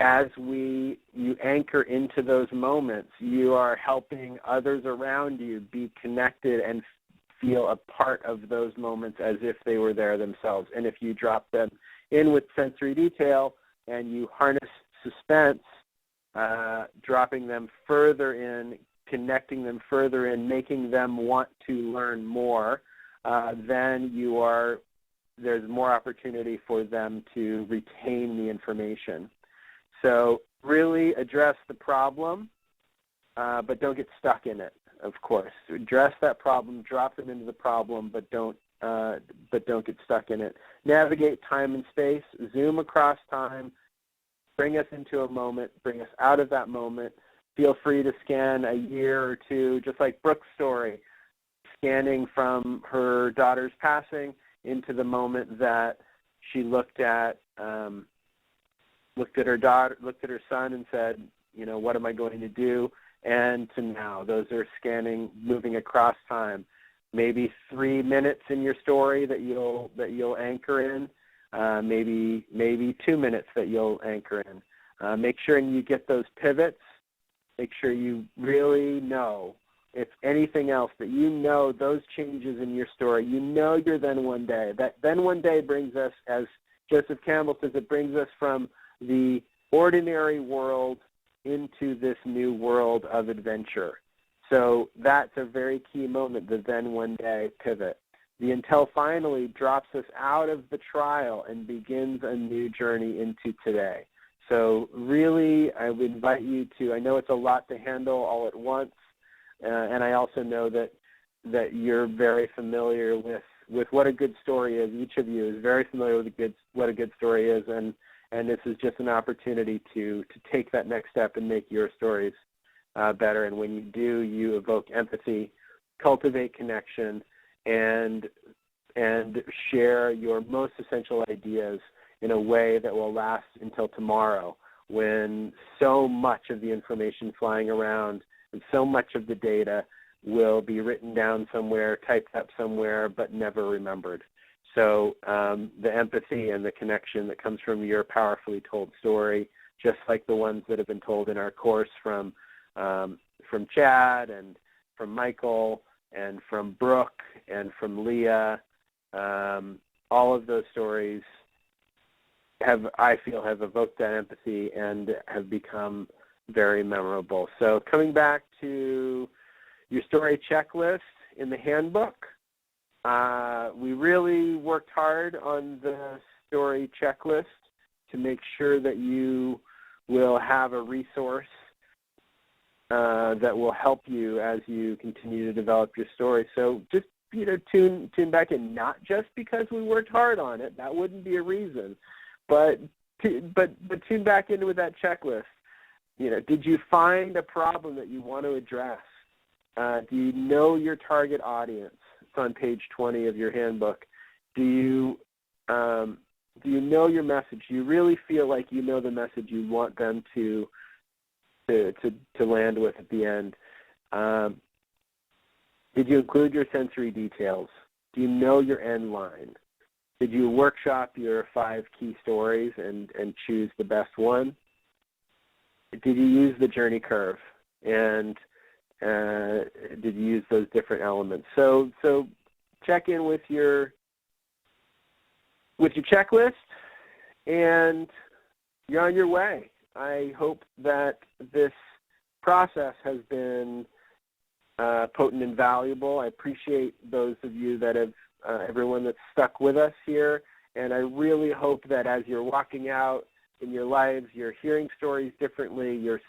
as you anchor into those moments, you are helping others around you be connected and feel a part of those moments as if they were there themselves. And if you drop them in with sensory detail and you harness suspense, dropping them further in, connecting them further in, making them want to learn more, then there's more opportunity for them to retain the information. So really address the problem, but don't get stuck in it, of course. Address that problem, drop them into the problem, but don't get stuck in it. Navigate time and space, zoom across time, bring us into a moment, bring us out of that moment. Feel free to scan a year or two, just like Brooke's story, scanning from her daughter's passing into the moment that she looked at her son and said, what am I going to do? And to now, those are scanning, moving across time. Maybe 3 minutes in your story that you'll anchor in. Maybe 2 minutes that you'll anchor in. Make sure you get those pivots. Make sure you really know, if anything else, that those changes in your story. Your then one day. That then one day brings us, as Joseph Campbell says, it brings us from the ordinary world into this new world of adventure. So that's a very key moment, the then one day pivot. The until finally drops us out of the trial and begins a new journey into today. So really, I would invite you to, I know it's a lot to handle all at once, and I also know that you're very familiar with what a good story is. Each of you is very familiar with what a good story is, and this is just an opportunity to take that next step and make your stories better. And when you do, you evoke empathy, cultivate connection, and share your most essential ideas in a way that will last until tomorrow, when so much of the information flying around and so much of the data will be written down somewhere, typed up somewhere, but never remembered. So the empathy and the connection that comes from your powerfully told story, just like the ones that have been told in our course from Chad and from Michael and from Brooke and from Leah, all of those stories I feel have evoked that empathy and have become very memorable. So coming back to your story checklist in the handbook, we really worked hard on the story checklist to make sure that you will have a resource that will help you as you continue to develop your story. So just tune back in, not just because we worked hard on it, that wouldn't be a reason, but tune back into that checklist. Did you find a problem that you want to address? Do you know your target audience? It's on page 20 of your handbook. Do you know your message? Do you really feel like you know the message you want them to land with at the end? Did you include your sensory details? Do you know your end line? Did you workshop your 5 key stories and choose the best one? Did you use the journey curve? And did you use those different elements? So check in with your checklist, and you're on your way. I hope that this process has been potent and valuable. I appreciate those of you that have, everyone that's stuck with us here, and I really hope that as you're walking out in your lives, you're hearing stories differently, you're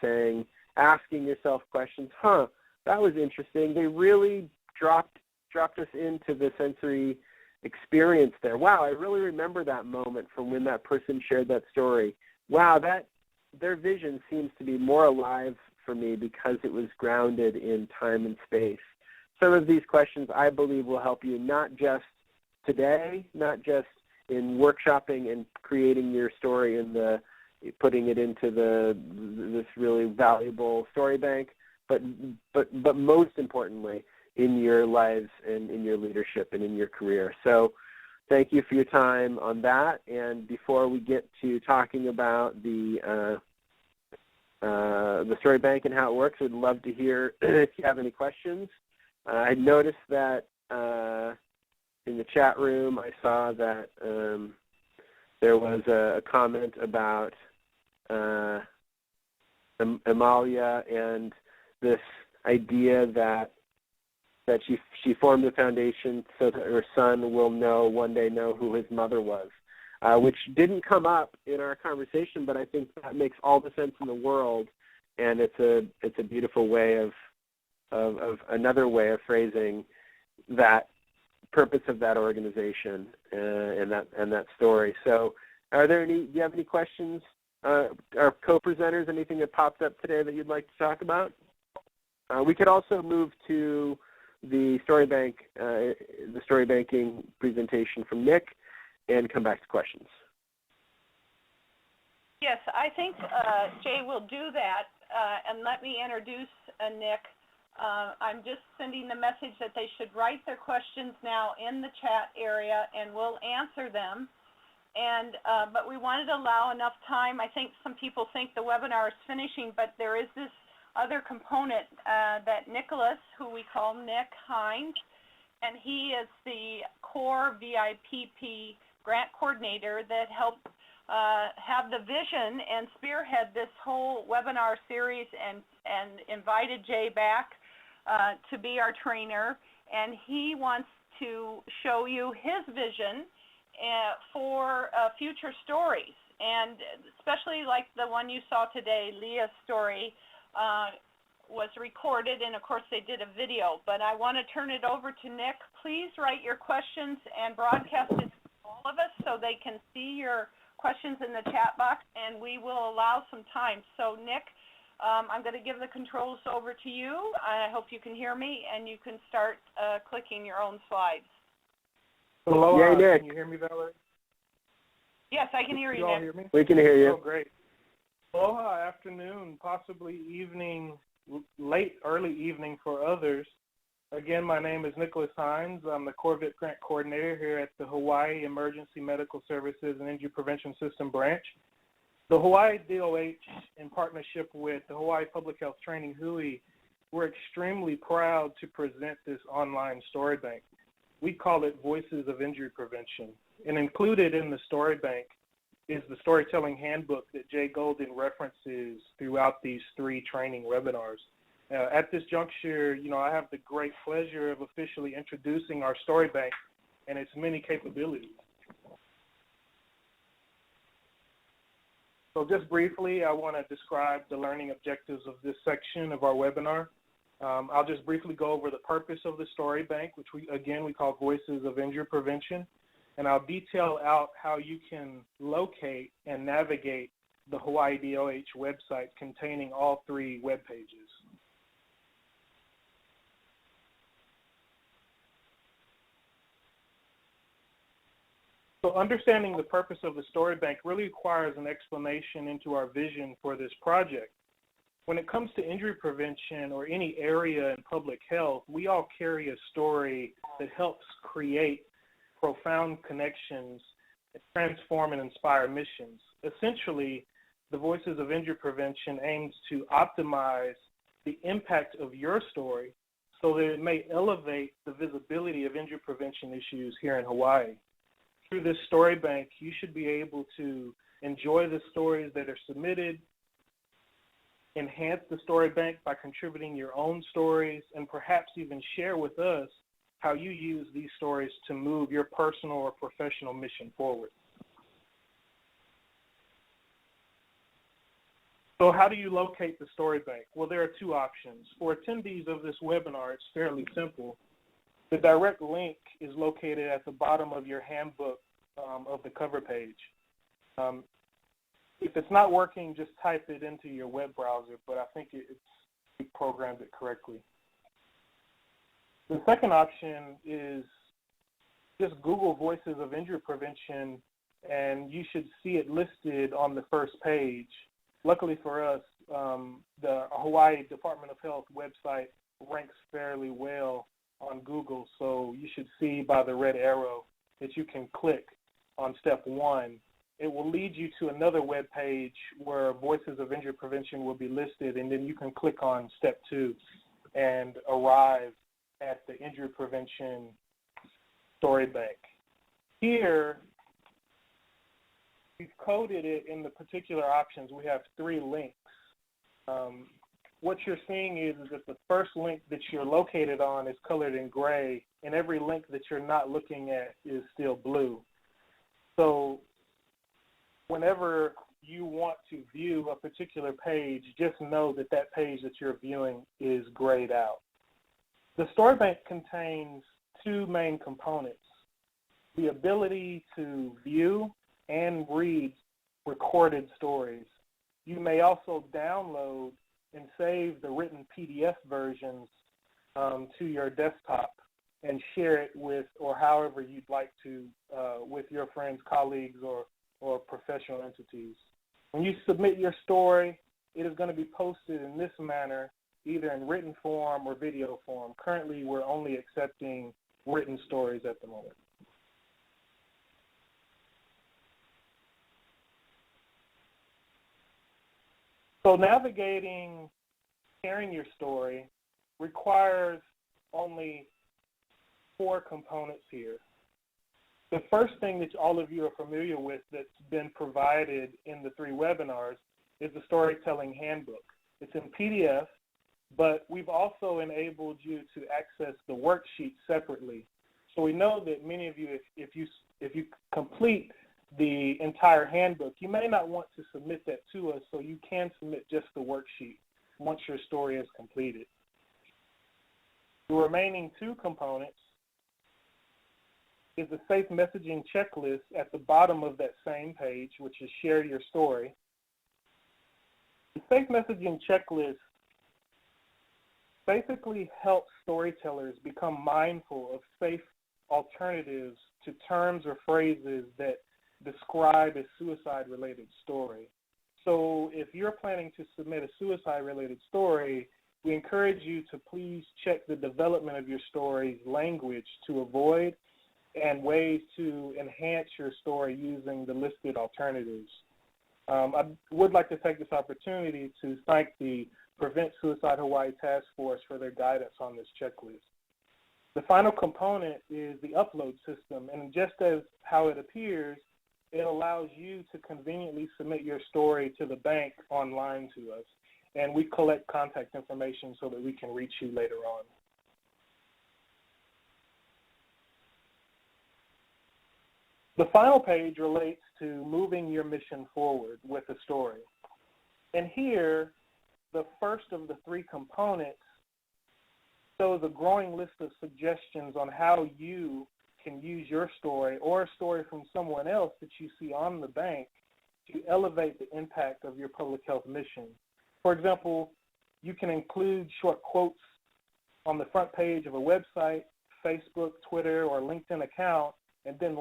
asking yourself questions, that was interesting. They really dropped us into the sensory experience there. Wow, I really remember that moment from when that person shared that story. Wow, their vision seems to be more alive for me because it was grounded in time and space. Some of these questions I believe will help you not just today, not just in workshopping and creating your story and putting it into this really valuable story bank, but most importantly in your lives and in your leadership and in your career. So thank you for your time on that. And before we get to talking about the the story bank and how it works. I'd love to hear if you have any questions. I noticed that in the chat room I saw that there was a comment about Amalia and this idea that she formed a foundation so that her son will one day know who his mother was, which didn't come up in our conversation, but I think that makes all the sense in the world, and it's a beautiful way of another way of phrasing that purpose of that organization and that story. So, do you have any questions? Our co-presenters, anything that popped up today that you'd like to talk about? We could also move to the story banking presentation from Nick, and come back to questions. Yes, I think Jay will do that, and let me introduce Nick. I'm just sending the message that they should write their questions now in the chat area, and we'll answer them. And but we wanted to allow enough time. I think some people think the webinar is finishing, but there is this other component that Nicholas, who we call Nick Hines, and he is the core VIPP grant coordinator that helped have the vision and spearhead this whole webinar series, and invited Jay back to be our trainer. And he wants to show you his vision for future stories, and especially like the one you saw today, Leah's story, was recorded, and of course they did a video. But I want to turn it over to Nick. Please write your questions and broadcast it to all of us so they can see your questions in the chat box, and we will allow some time. So Nick, I'm going to give the controls over to you. I hope you can hear me, and you can start clicking your own slides. Hello, Yay, Nick. Can you hear me, Valerie? Yes, I can hear you, Can you all Nick. hear me? We can hear you. Oh, great. Aloha, afternoon, possibly evening, early evening for others. Again, my name is Nicholas Hines. I'm the Corvette Grant Coordinator here at the Hawaii Emergency Medical Services and Injury Prevention System branch. The Hawaii DOH, in partnership with the Hawaii Public Health Training, HUI, we're extremely proud to present this online story bank. We call it Voices of Injury Prevention. And included in the story bank is the storytelling handbook that Jay Golden references throughout these 3 training webinars. At this juncture, I have the great pleasure of officially introducing our story bank and its many capabilities. So just briefly, I want to describe the learning objectives of this section of our webinar. I'll just briefly go over the purpose of the story bank, which we call Voices of Injury Prevention, and I'll detail out how you can locate and navigate the Hawaii DOH website containing all 3 web pages. So understanding the purpose of the story bank really requires an explanation into our vision for this project. When it comes to injury prevention or any area in public health, we all carry a story that helps create profound connections, transform and inspire missions. Essentially, the Voices of Injury Prevention aims to optimize the impact of your story so that it may elevate the visibility of injury prevention issues here in Hawaii. Through this story bank, you should be able to enjoy the stories that are submitted, enhance the story bank by contributing your own stories, and perhaps even share with us how you use these stories to move your personal or professional mission forward. So how do you locate the story bank? Well, there are 2 options. For attendees of this webinar, it's fairly simple. The direct link is located at the bottom of your handbook of the cover page. If it's not working, just type it into your web browser, but I think it programmed it correctly. The second option is just Google Voices of Injury Prevention, and you should see it listed on the first page. Luckily for us, the Hawaii Department of Health website ranks fairly well on Google, so you should see by the red arrow that you can click on step 1 it will lead you to another web page where Voices of Injury Prevention will be listed, and then you can click on step 2 and arrive at the injury prevention story bank. Here, we've coded it in the particular options. We have 3 links. What you're seeing is that the first link that you're located on is colored in gray, and every link that you're not looking at is still blue. So whenever you want to view a particular page, just know that that page that you're viewing is grayed out. The story bank contains 2 main components: the ability to view and read recorded stories. You may also download and save the written PDF versions to your desktop and share it with, or however you'd like to, with your friends, colleagues, or professional entities. When you submit your story, it is going to be posted in this manner, either in written form or video form. Currently, we're only accepting written stories at the moment. So navigating, sharing your story requires only 4 components here. The first thing that all of you are familiar with that's been provided in the 3 webinars is the Storytelling Handbook. It's in PDF, but we've also enabled you to access the worksheet separately. So we know that many of you, if you complete the entire handbook, you may not want to submit that to us, so you can submit just the worksheet once your story is completed. The remaining 2 components is the safe messaging checklist at the bottom of that same page, which is share your story. The safe messaging checklist basically helps storytellers become mindful of safe alternatives to terms or phrases that describe a suicide-related story. So if you're planning to submit a suicide-related story, we encourage you to please check the development of your story's language to avoid and ways to enhance your story using the listed alternatives. I would like to take this opportunity to thank the Prevent Suicide Hawaii Task Force for their guidance on this checklist. The final component is the upload system, and just as how it appears, it allows you to conveniently submit your story to the bank online to us, and we collect contact information so that we can reach you later on. The final page relates to moving your mission forward with a story. And here, the first of the 3 components shows a growing list of suggestions on how you can use your story or a story from someone else that you see on the bank to elevate the impact of your public health mission. For example, you can include short quotes on the front page of a website, Facebook, Twitter, or LinkedIn account, and then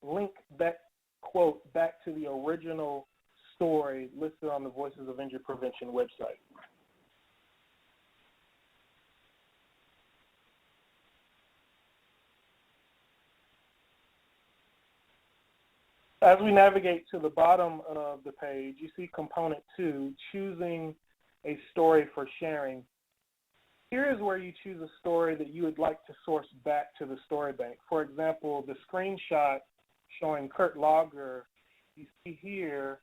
link that quote back to the original story listed on the Voices of Injury Prevention website. As we navigate to the bottom of the page, you see component 2, choosing a story for sharing. Here is where you choose a story that you would like to source back to the story bank. For example, the screenshot showing Kurt Lager, you see here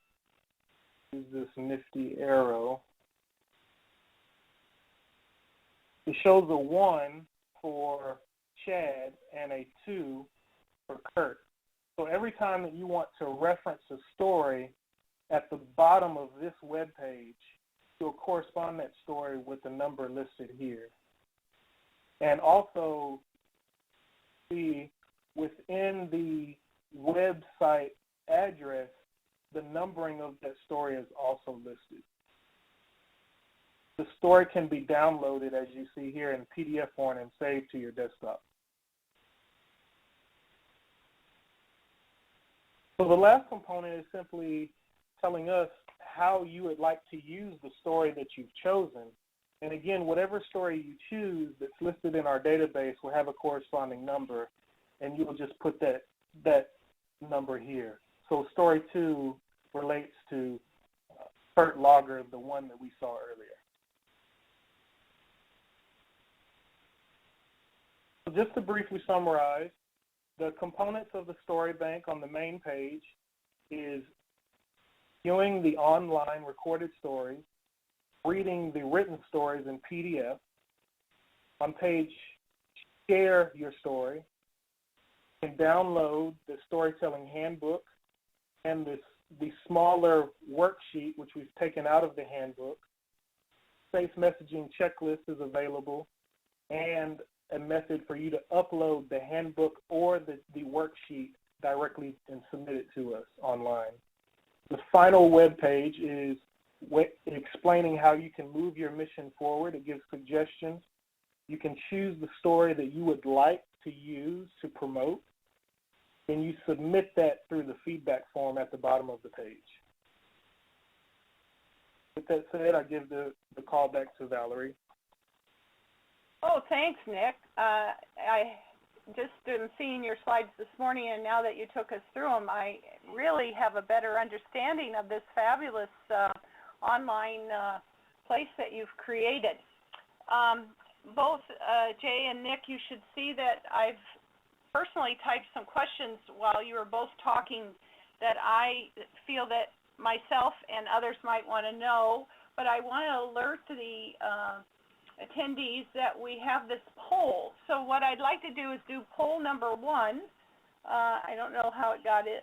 is this nifty arrow. It shows a 1 for Chad and a 2 for Kurt. So every time that you want to reference a story, at the bottom of this web page, you'll correspond that story with the number listed here. And also, see within the website address, the numbering of that story is also listed. The story can be downloaded, as you see here, in PDF form and saved to your desktop. So the last component is simply telling us how you would like to use the story that you've chosen. And again, whatever story you choose that's listed in our database will have a corresponding number, and you will just put that number here. So story 2 relates to Kurt Lager, the one that we saw earlier. So just to briefly summarize, the components of the story bank on the main page is viewing the online recorded stories, reading the written stories in PDF. On page Share Your Story, you can download the storytelling handbook and the smaller worksheet, which we've taken out of the handbook. Safe messaging checklist is available, and a method for you to upload the handbook or the worksheet directly and submit it to us online. The final web page is explaining how you can move your mission forward. It gives suggestions. You can choose the story that you would like to use to promote, and you submit that through the feedback form at the bottom of the page. With that said, I give the call back to Valerie. Oh, thanks, Nick. I just am seeing your slides this morning, and now that you took us through them, I really have a better understanding of this fabulous online place that you've created. Both Jay and Nick, you should see that I've personally typed some questions while you were both talking that I feel that myself and others might want to know, but I want to alert the attendees that we have this poll. So what I'd like to do is do poll number 1. I don't know how it got it,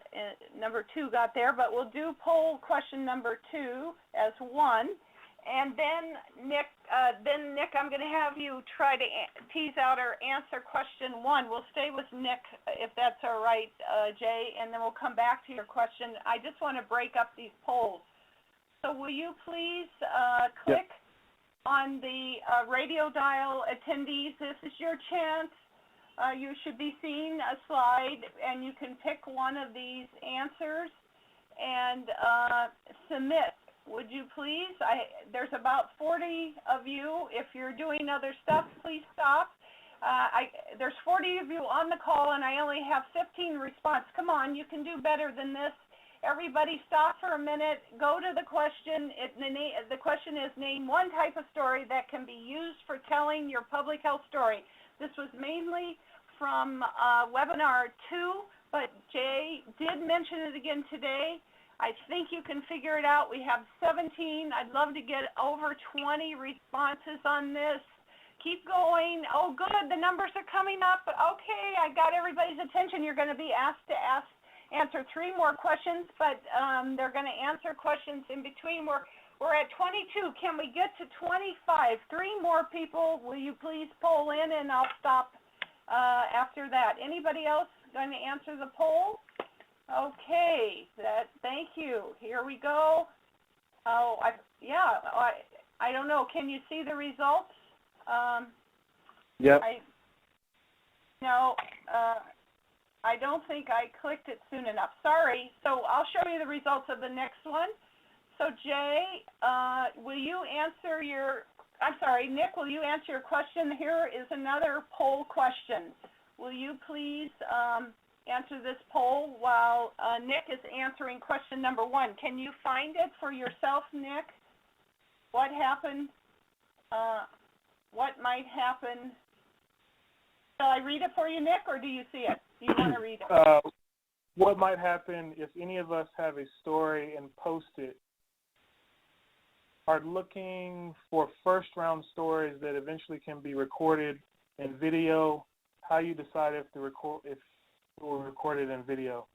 number 2 got there, but we'll do poll question number 2 as 1. And then Nick, I'm going to have you try to tease out or answer question 1. We'll stay with Nick if that's all right, Jay, and then we'll come back to your question. I just want to break up these polls. So will you please click on the radio dial attendees? This is your chance. You should be seeing a slide, and you can pick one of these answers and submit. Would you please? There's about 40 of you. If you're doing other stuff, please stop. There's 40 of you on the call, and I only have 15 response. Come on, you can do better than this. Everybody stop for a minute, go to the question. The question is, name one type of story that can be used for telling your public health story. This was mainly from webinar 2, but Jay did mention it again today. I think you can figure it out. We have 17. I'd love to get over 20 responses on this. Keep going. Oh, good. The numbers are coming up. Okay, I got everybody's attention. You're going to be asked to answer 3 more questions, but they're going to answer questions in between. We're at 22. Can we get to 25? 3 more people. Will you please poll in, and I'll stop after that. Anybody else going to answer the poll? Okay, thank you. Here we go. Oh, I don't know. Can you see the results? Yep. I don't think I clicked it soon enough. Sorry. So I'll show you the results of the next one. So Jay, will you answer Nick, will you answer your question? Here is another poll question. Will you please answer this poll while Nick is answering question number 1. Can you find it for yourself, Nick? What happened? What might happen? Shall I read it for you, Nick, or do you see it? Do you want to read it? What might happen if any of us have a story and post it, are looking for first-round stories that eventually can be recorded in video. How you decide if we'll record it in video.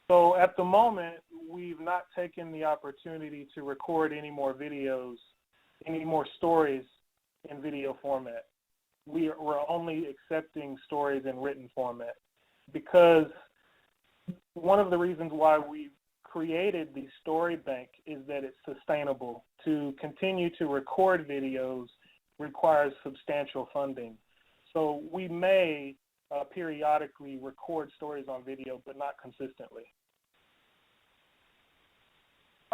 So at the moment, we've not taken the opportunity to record any more videos, any more stories in video format. We're only accepting stories in written format because one of the reasons why we created the story bank is that it's sustainable. To continue to record videos requires substantial funding. So we may periodically record stories on video, but not consistently.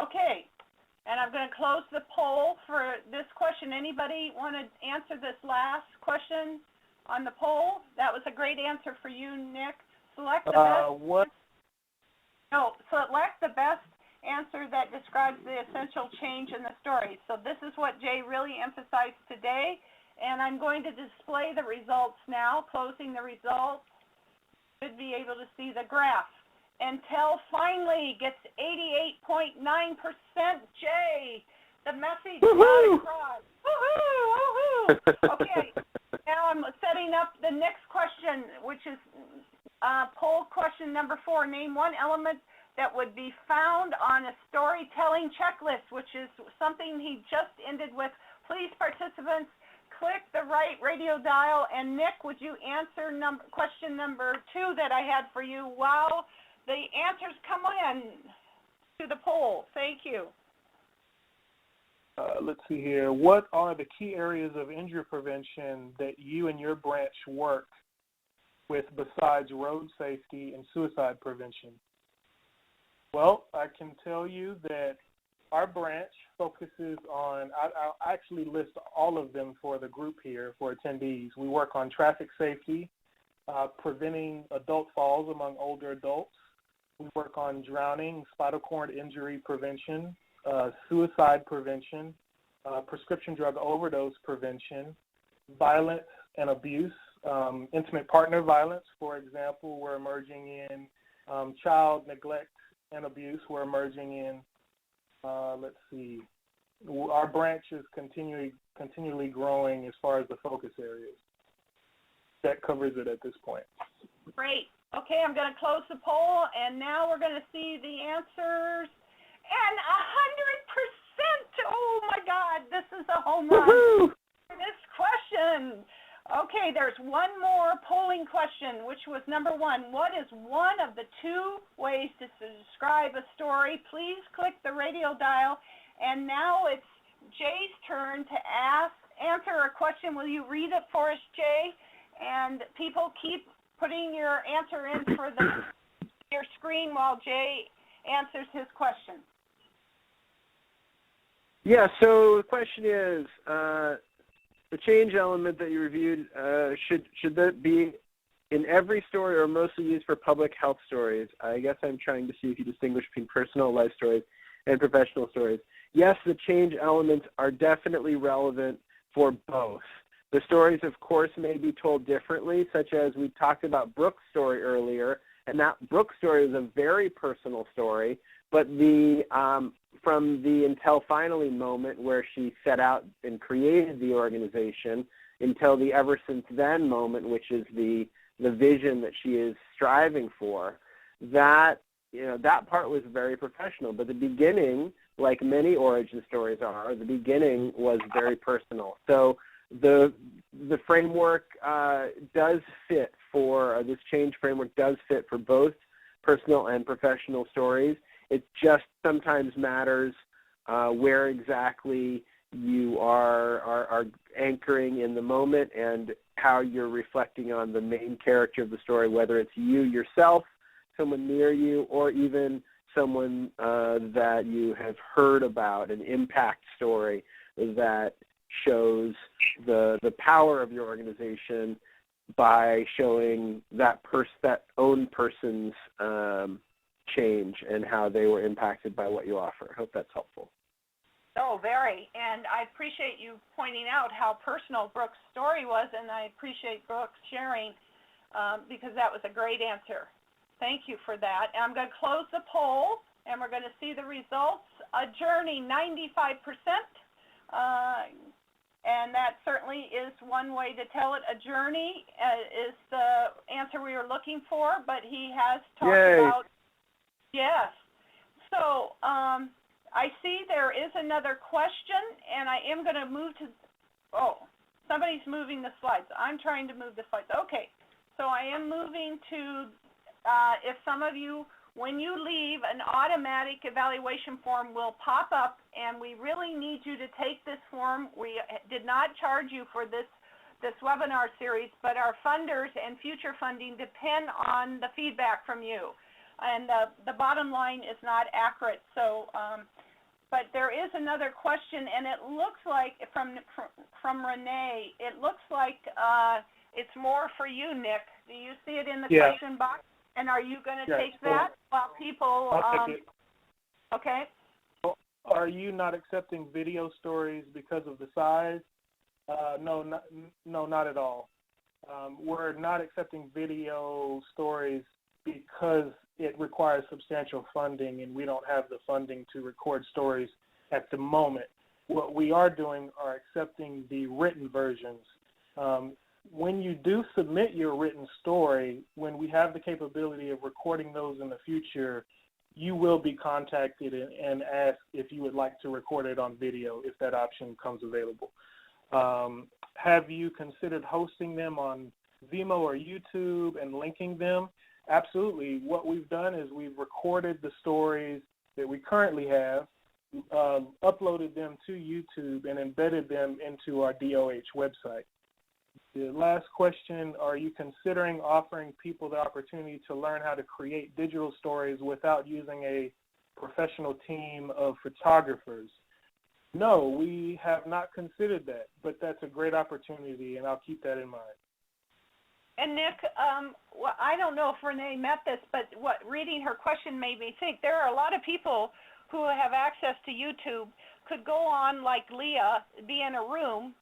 Okay, and I'm going to close the poll for this question. Anybody want to answer this last question on the poll? That was a great answer for you, Nick. Select the best. What? No, so describes the essential change in the story. So this is what Jay really emphasized today, and I'm going to display the results now, closing the results. You should be able to see the graph. Until finally gets 88.9%, Jay. The message got across. Woohoo! Woohoo! Okay, now I'm setting up the next question, which is poll question number 4. Name one element that would be found on a storytelling checklist, which is something he just ended with. Please, participants, click the right radio dial. And Nick, would you answer question number 2 that I had for you while the answers come in to the poll? Thank you. Let's see here. What are the key areas of injury prevention that you and your branch work with besides road safety and suicide prevention? Well, I can tell you that our branch focuses on, I'll actually list all of them for the group here, for attendees. We work on traffic safety, preventing adult falls among older adults. We work on drowning, spinal cord injury prevention, suicide prevention, prescription drug overdose prevention, violence and abuse, intimate partner violence, for example. We're emerging in child neglect and abuse. We're emerging in, let's see, our branch is continually growing as far as the focus areas. That covers it at this point. Great. Okay, I'm going to close the poll, and now we're going to see the answers. And 100%! Oh, my God, this is a home run for this question. Okay, there's one more polling question, which was number 1. What is one of the 2 ways to describe a story? Please click the radio dial. And now it's Jay's turn to answer a question. Will you read it for us, Jay? And people keep putting your answer in for your screen while Jay answers his question. Yeah, so the question is, the change element that you reviewed, should that be in every story or mostly used for public health stories? I guess I'm trying to see if you distinguish between personal life stories and professional stories. Yes, the change elements are definitely relevant for both. The stories, of course, may be told differently, such as we talked about Brooke's story earlier, and that Brooke story is a very personal story, but from the until finally moment where she set out and created the organization until the ever since then moment, which is the vision that she is striving for, that part was very professional. But the beginning, like many origin stories are, the beginning was very personal. So the framework does fit for, this change framework does fit for both personal and professional stories. It just sometimes matters where exactly you are anchoring in the moment and how you're reflecting on the main character of the story, whether it's you yourself, someone near you, or even someone that you have heard about, an impact story that shows the power of your organization by showing that own person's change and how they were impacted by what you offer. I hope that's helpful. Oh, very. And I appreciate you pointing out how personal Brooke's story was, and I appreciate Brooke sharing because that was a great answer. Thank you for that. And I'm going to close the poll, and we're going to see the results. A journey, 95%. And that certainly is one way to tell it. A journey is the answer we were looking for, but he has talked about, yes. So I see there is another question, and I am going to move to, somebody's moving the slides. I'm trying to move the slides. Okay, so I am moving to, if some of you, when you leave, an automatic evaluation form will pop up, and we really need you to take this form. We did not charge you for this webinar series, but our funders and future funding depend on the feedback from you. And the bottom line is not accurate. So, but there is another question, and it looks like from Renee, it looks like it's more for you, Nick. Do you see it in the question box? And are you going to take that while people? I'll take it. Okay. Are you not accepting video stories because of the size? No, not at all. We're not accepting video stories because it requires substantial funding, and we don't have the funding to record stories at the moment. What we are doing are accepting the written versions. When you do submit your written story, when we have the capability of recording those in the future, you will be contacted and asked if you would like to record it on video, if that option comes available. Have you considered hosting them on Vimeo or YouTube and linking them? Absolutely. What we've done is we've recorded the stories that we currently have, uploaded them to YouTube, and embedded them into our DOH website. The last question, are you considering offering people the opportunity to learn how to create digital stories without using a professional team of photographers? No, we have not considered that, but that's a great opportunity, and I'll keep that in mind. And Nick, well, I don't know if Renee met this, but reading her question made me think there are a lot of people who have access to YouTube, could go on like Leah, be in a room,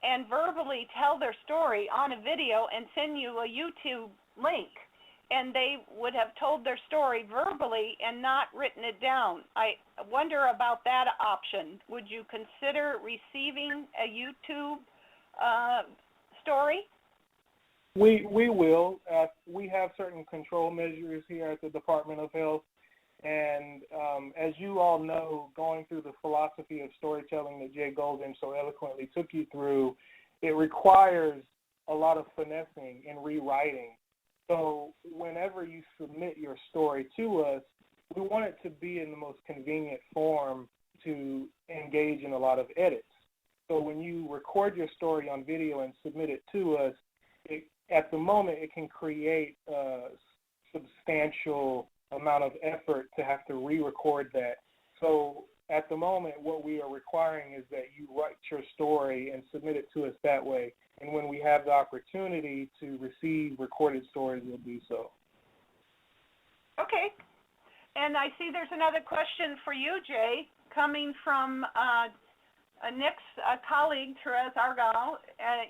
and verbally tell their story on a video and send you a YouTube link. And they would have told their story verbally and not written it down. I wonder about that option. Would you consider receiving a YouTube story? We will. We have certain control measures here at the Department of Health. And as you all know, going through the philosophy of storytelling that Jay Golden so eloquently took you through, it requires a lot of finessing and rewriting. So whenever you submit your story to us, we want it to be in the most convenient form to engage in a lot of edits. So when you record your story on video and submit it to us, at the moment it can create a substantial amount of effort to have to re-record that. So at the moment, what we are requiring is that you write your story and submit it to us that way. And when we have the opportunity to receive recorded stories, we'll do so. Okay. And I see there's another question for you, Jay, coming from Nick's colleague, Therese Argyle.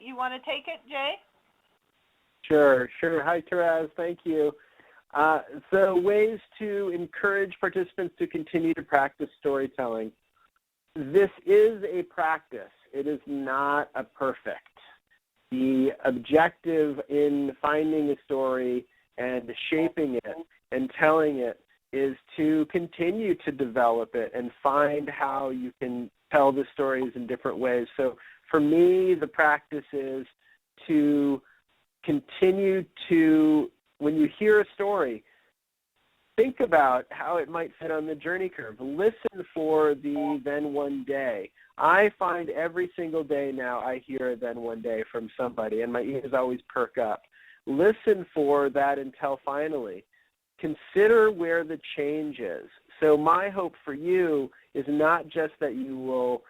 You want to take it, Jay? Sure. Hi, Therese. Thank you. So ways to encourage participants to continue to practice storytelling. This is a practice. It is not a perfect. The objective in finding a story and shaping it and telling it is to continue to develop it and find how you can tell the stories in different ways. So for me, the practice is to continue to, when you hear a story, think about how it might fit on the journey curve. Listen for the then one day. I find every single day now I hear a then one day from somebody, and my ears always perk up. Listen for that until finally. Consider where the change is. So my hope for you is not just that you will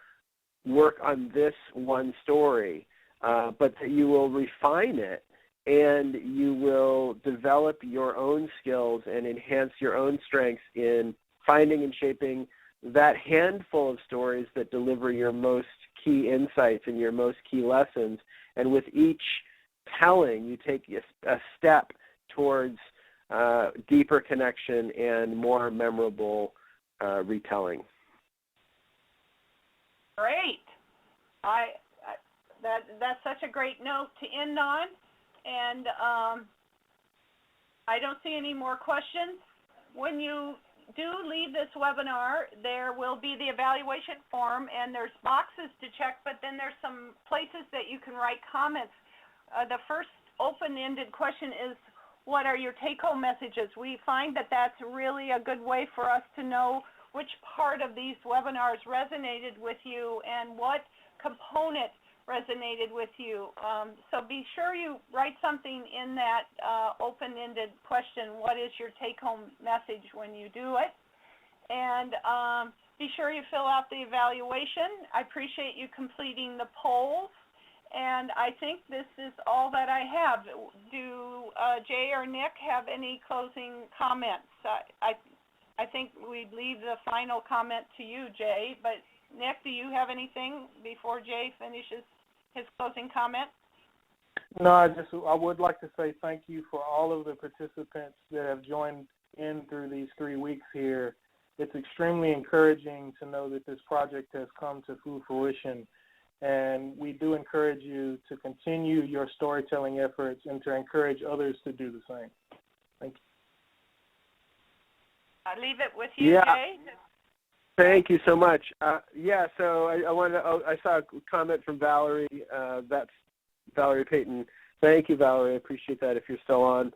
work on this one story, but that you will refine it and you will develop your own skills and enhance your own strengths in finding and shaping that handful of stories that deliver your most key insights and your most key lessons. And with each telling, you take a step towards deeper connection and more memorable retelling. Great. That's such a great note to end on. And I don't see any more questions. When you do leave this webinar, there will be the evaluation form, and there's boxes to check, but then there's some places that you can write comments. The first open-ended question is, what are your take-home messages? We find that that's really a good way for us to know which part of these webinars resonated with you and what component resonated with you. So be sure you write something in that open-ended question, what is your take-home message when you do it? And be sure you fill out the evaluation. I appreciate you completing the polls. And I think this is all that I have. Do Jay or Nick have any closing comments? I I think we'd leave the final comment to you, Jay. But Nick, do you have anything before Jay finishes his closing comment? No, I would like to say thank you for all of the participants that have joined in through these 3 weeks here. It's extremely encouraging to know that this project has come to full fruition, and we do encourage you to continue your storytelling efforts and to encourage others to do the same. Thank you. I leave it with you, Yeah. Jay. Thank you so much. So I saw a comment from Valerie. That's Valerie Payton. Thank you, Valerie. I appreciate that if you're still on.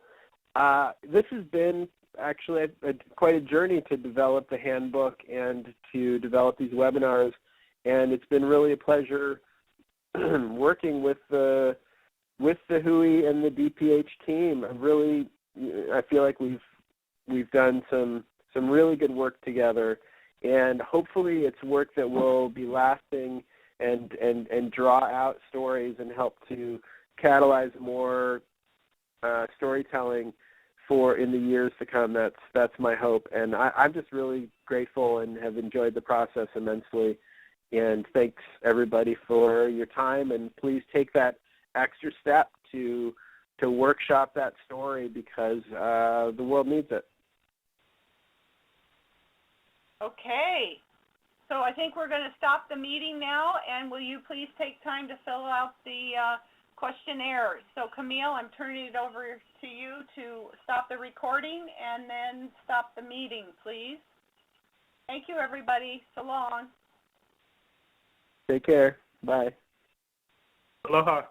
This has been actually quite a journey to develop the handbook and to develop these webinars, and it's been really a pleasure working with the HUI and the DPH team. I feel like we've done some really good work together, and hopefully it's work that will be lasting and draw out stories and help to catalyze more storytelling in the years to come. That's my hope, and I'm just really grateful and have enjoyed the process immensely. And thanks everybody for your time, and please take that extra step to workshop that story because the world needs it. Okay. So I think we're going to stop the meeting now, and will you please take time to fill out the questionnaire. So Camille, I'm turning it over to you to stop the recording and then stop the meeting, please. Thank you, everybody. So long. Take care. Bye. Aloha.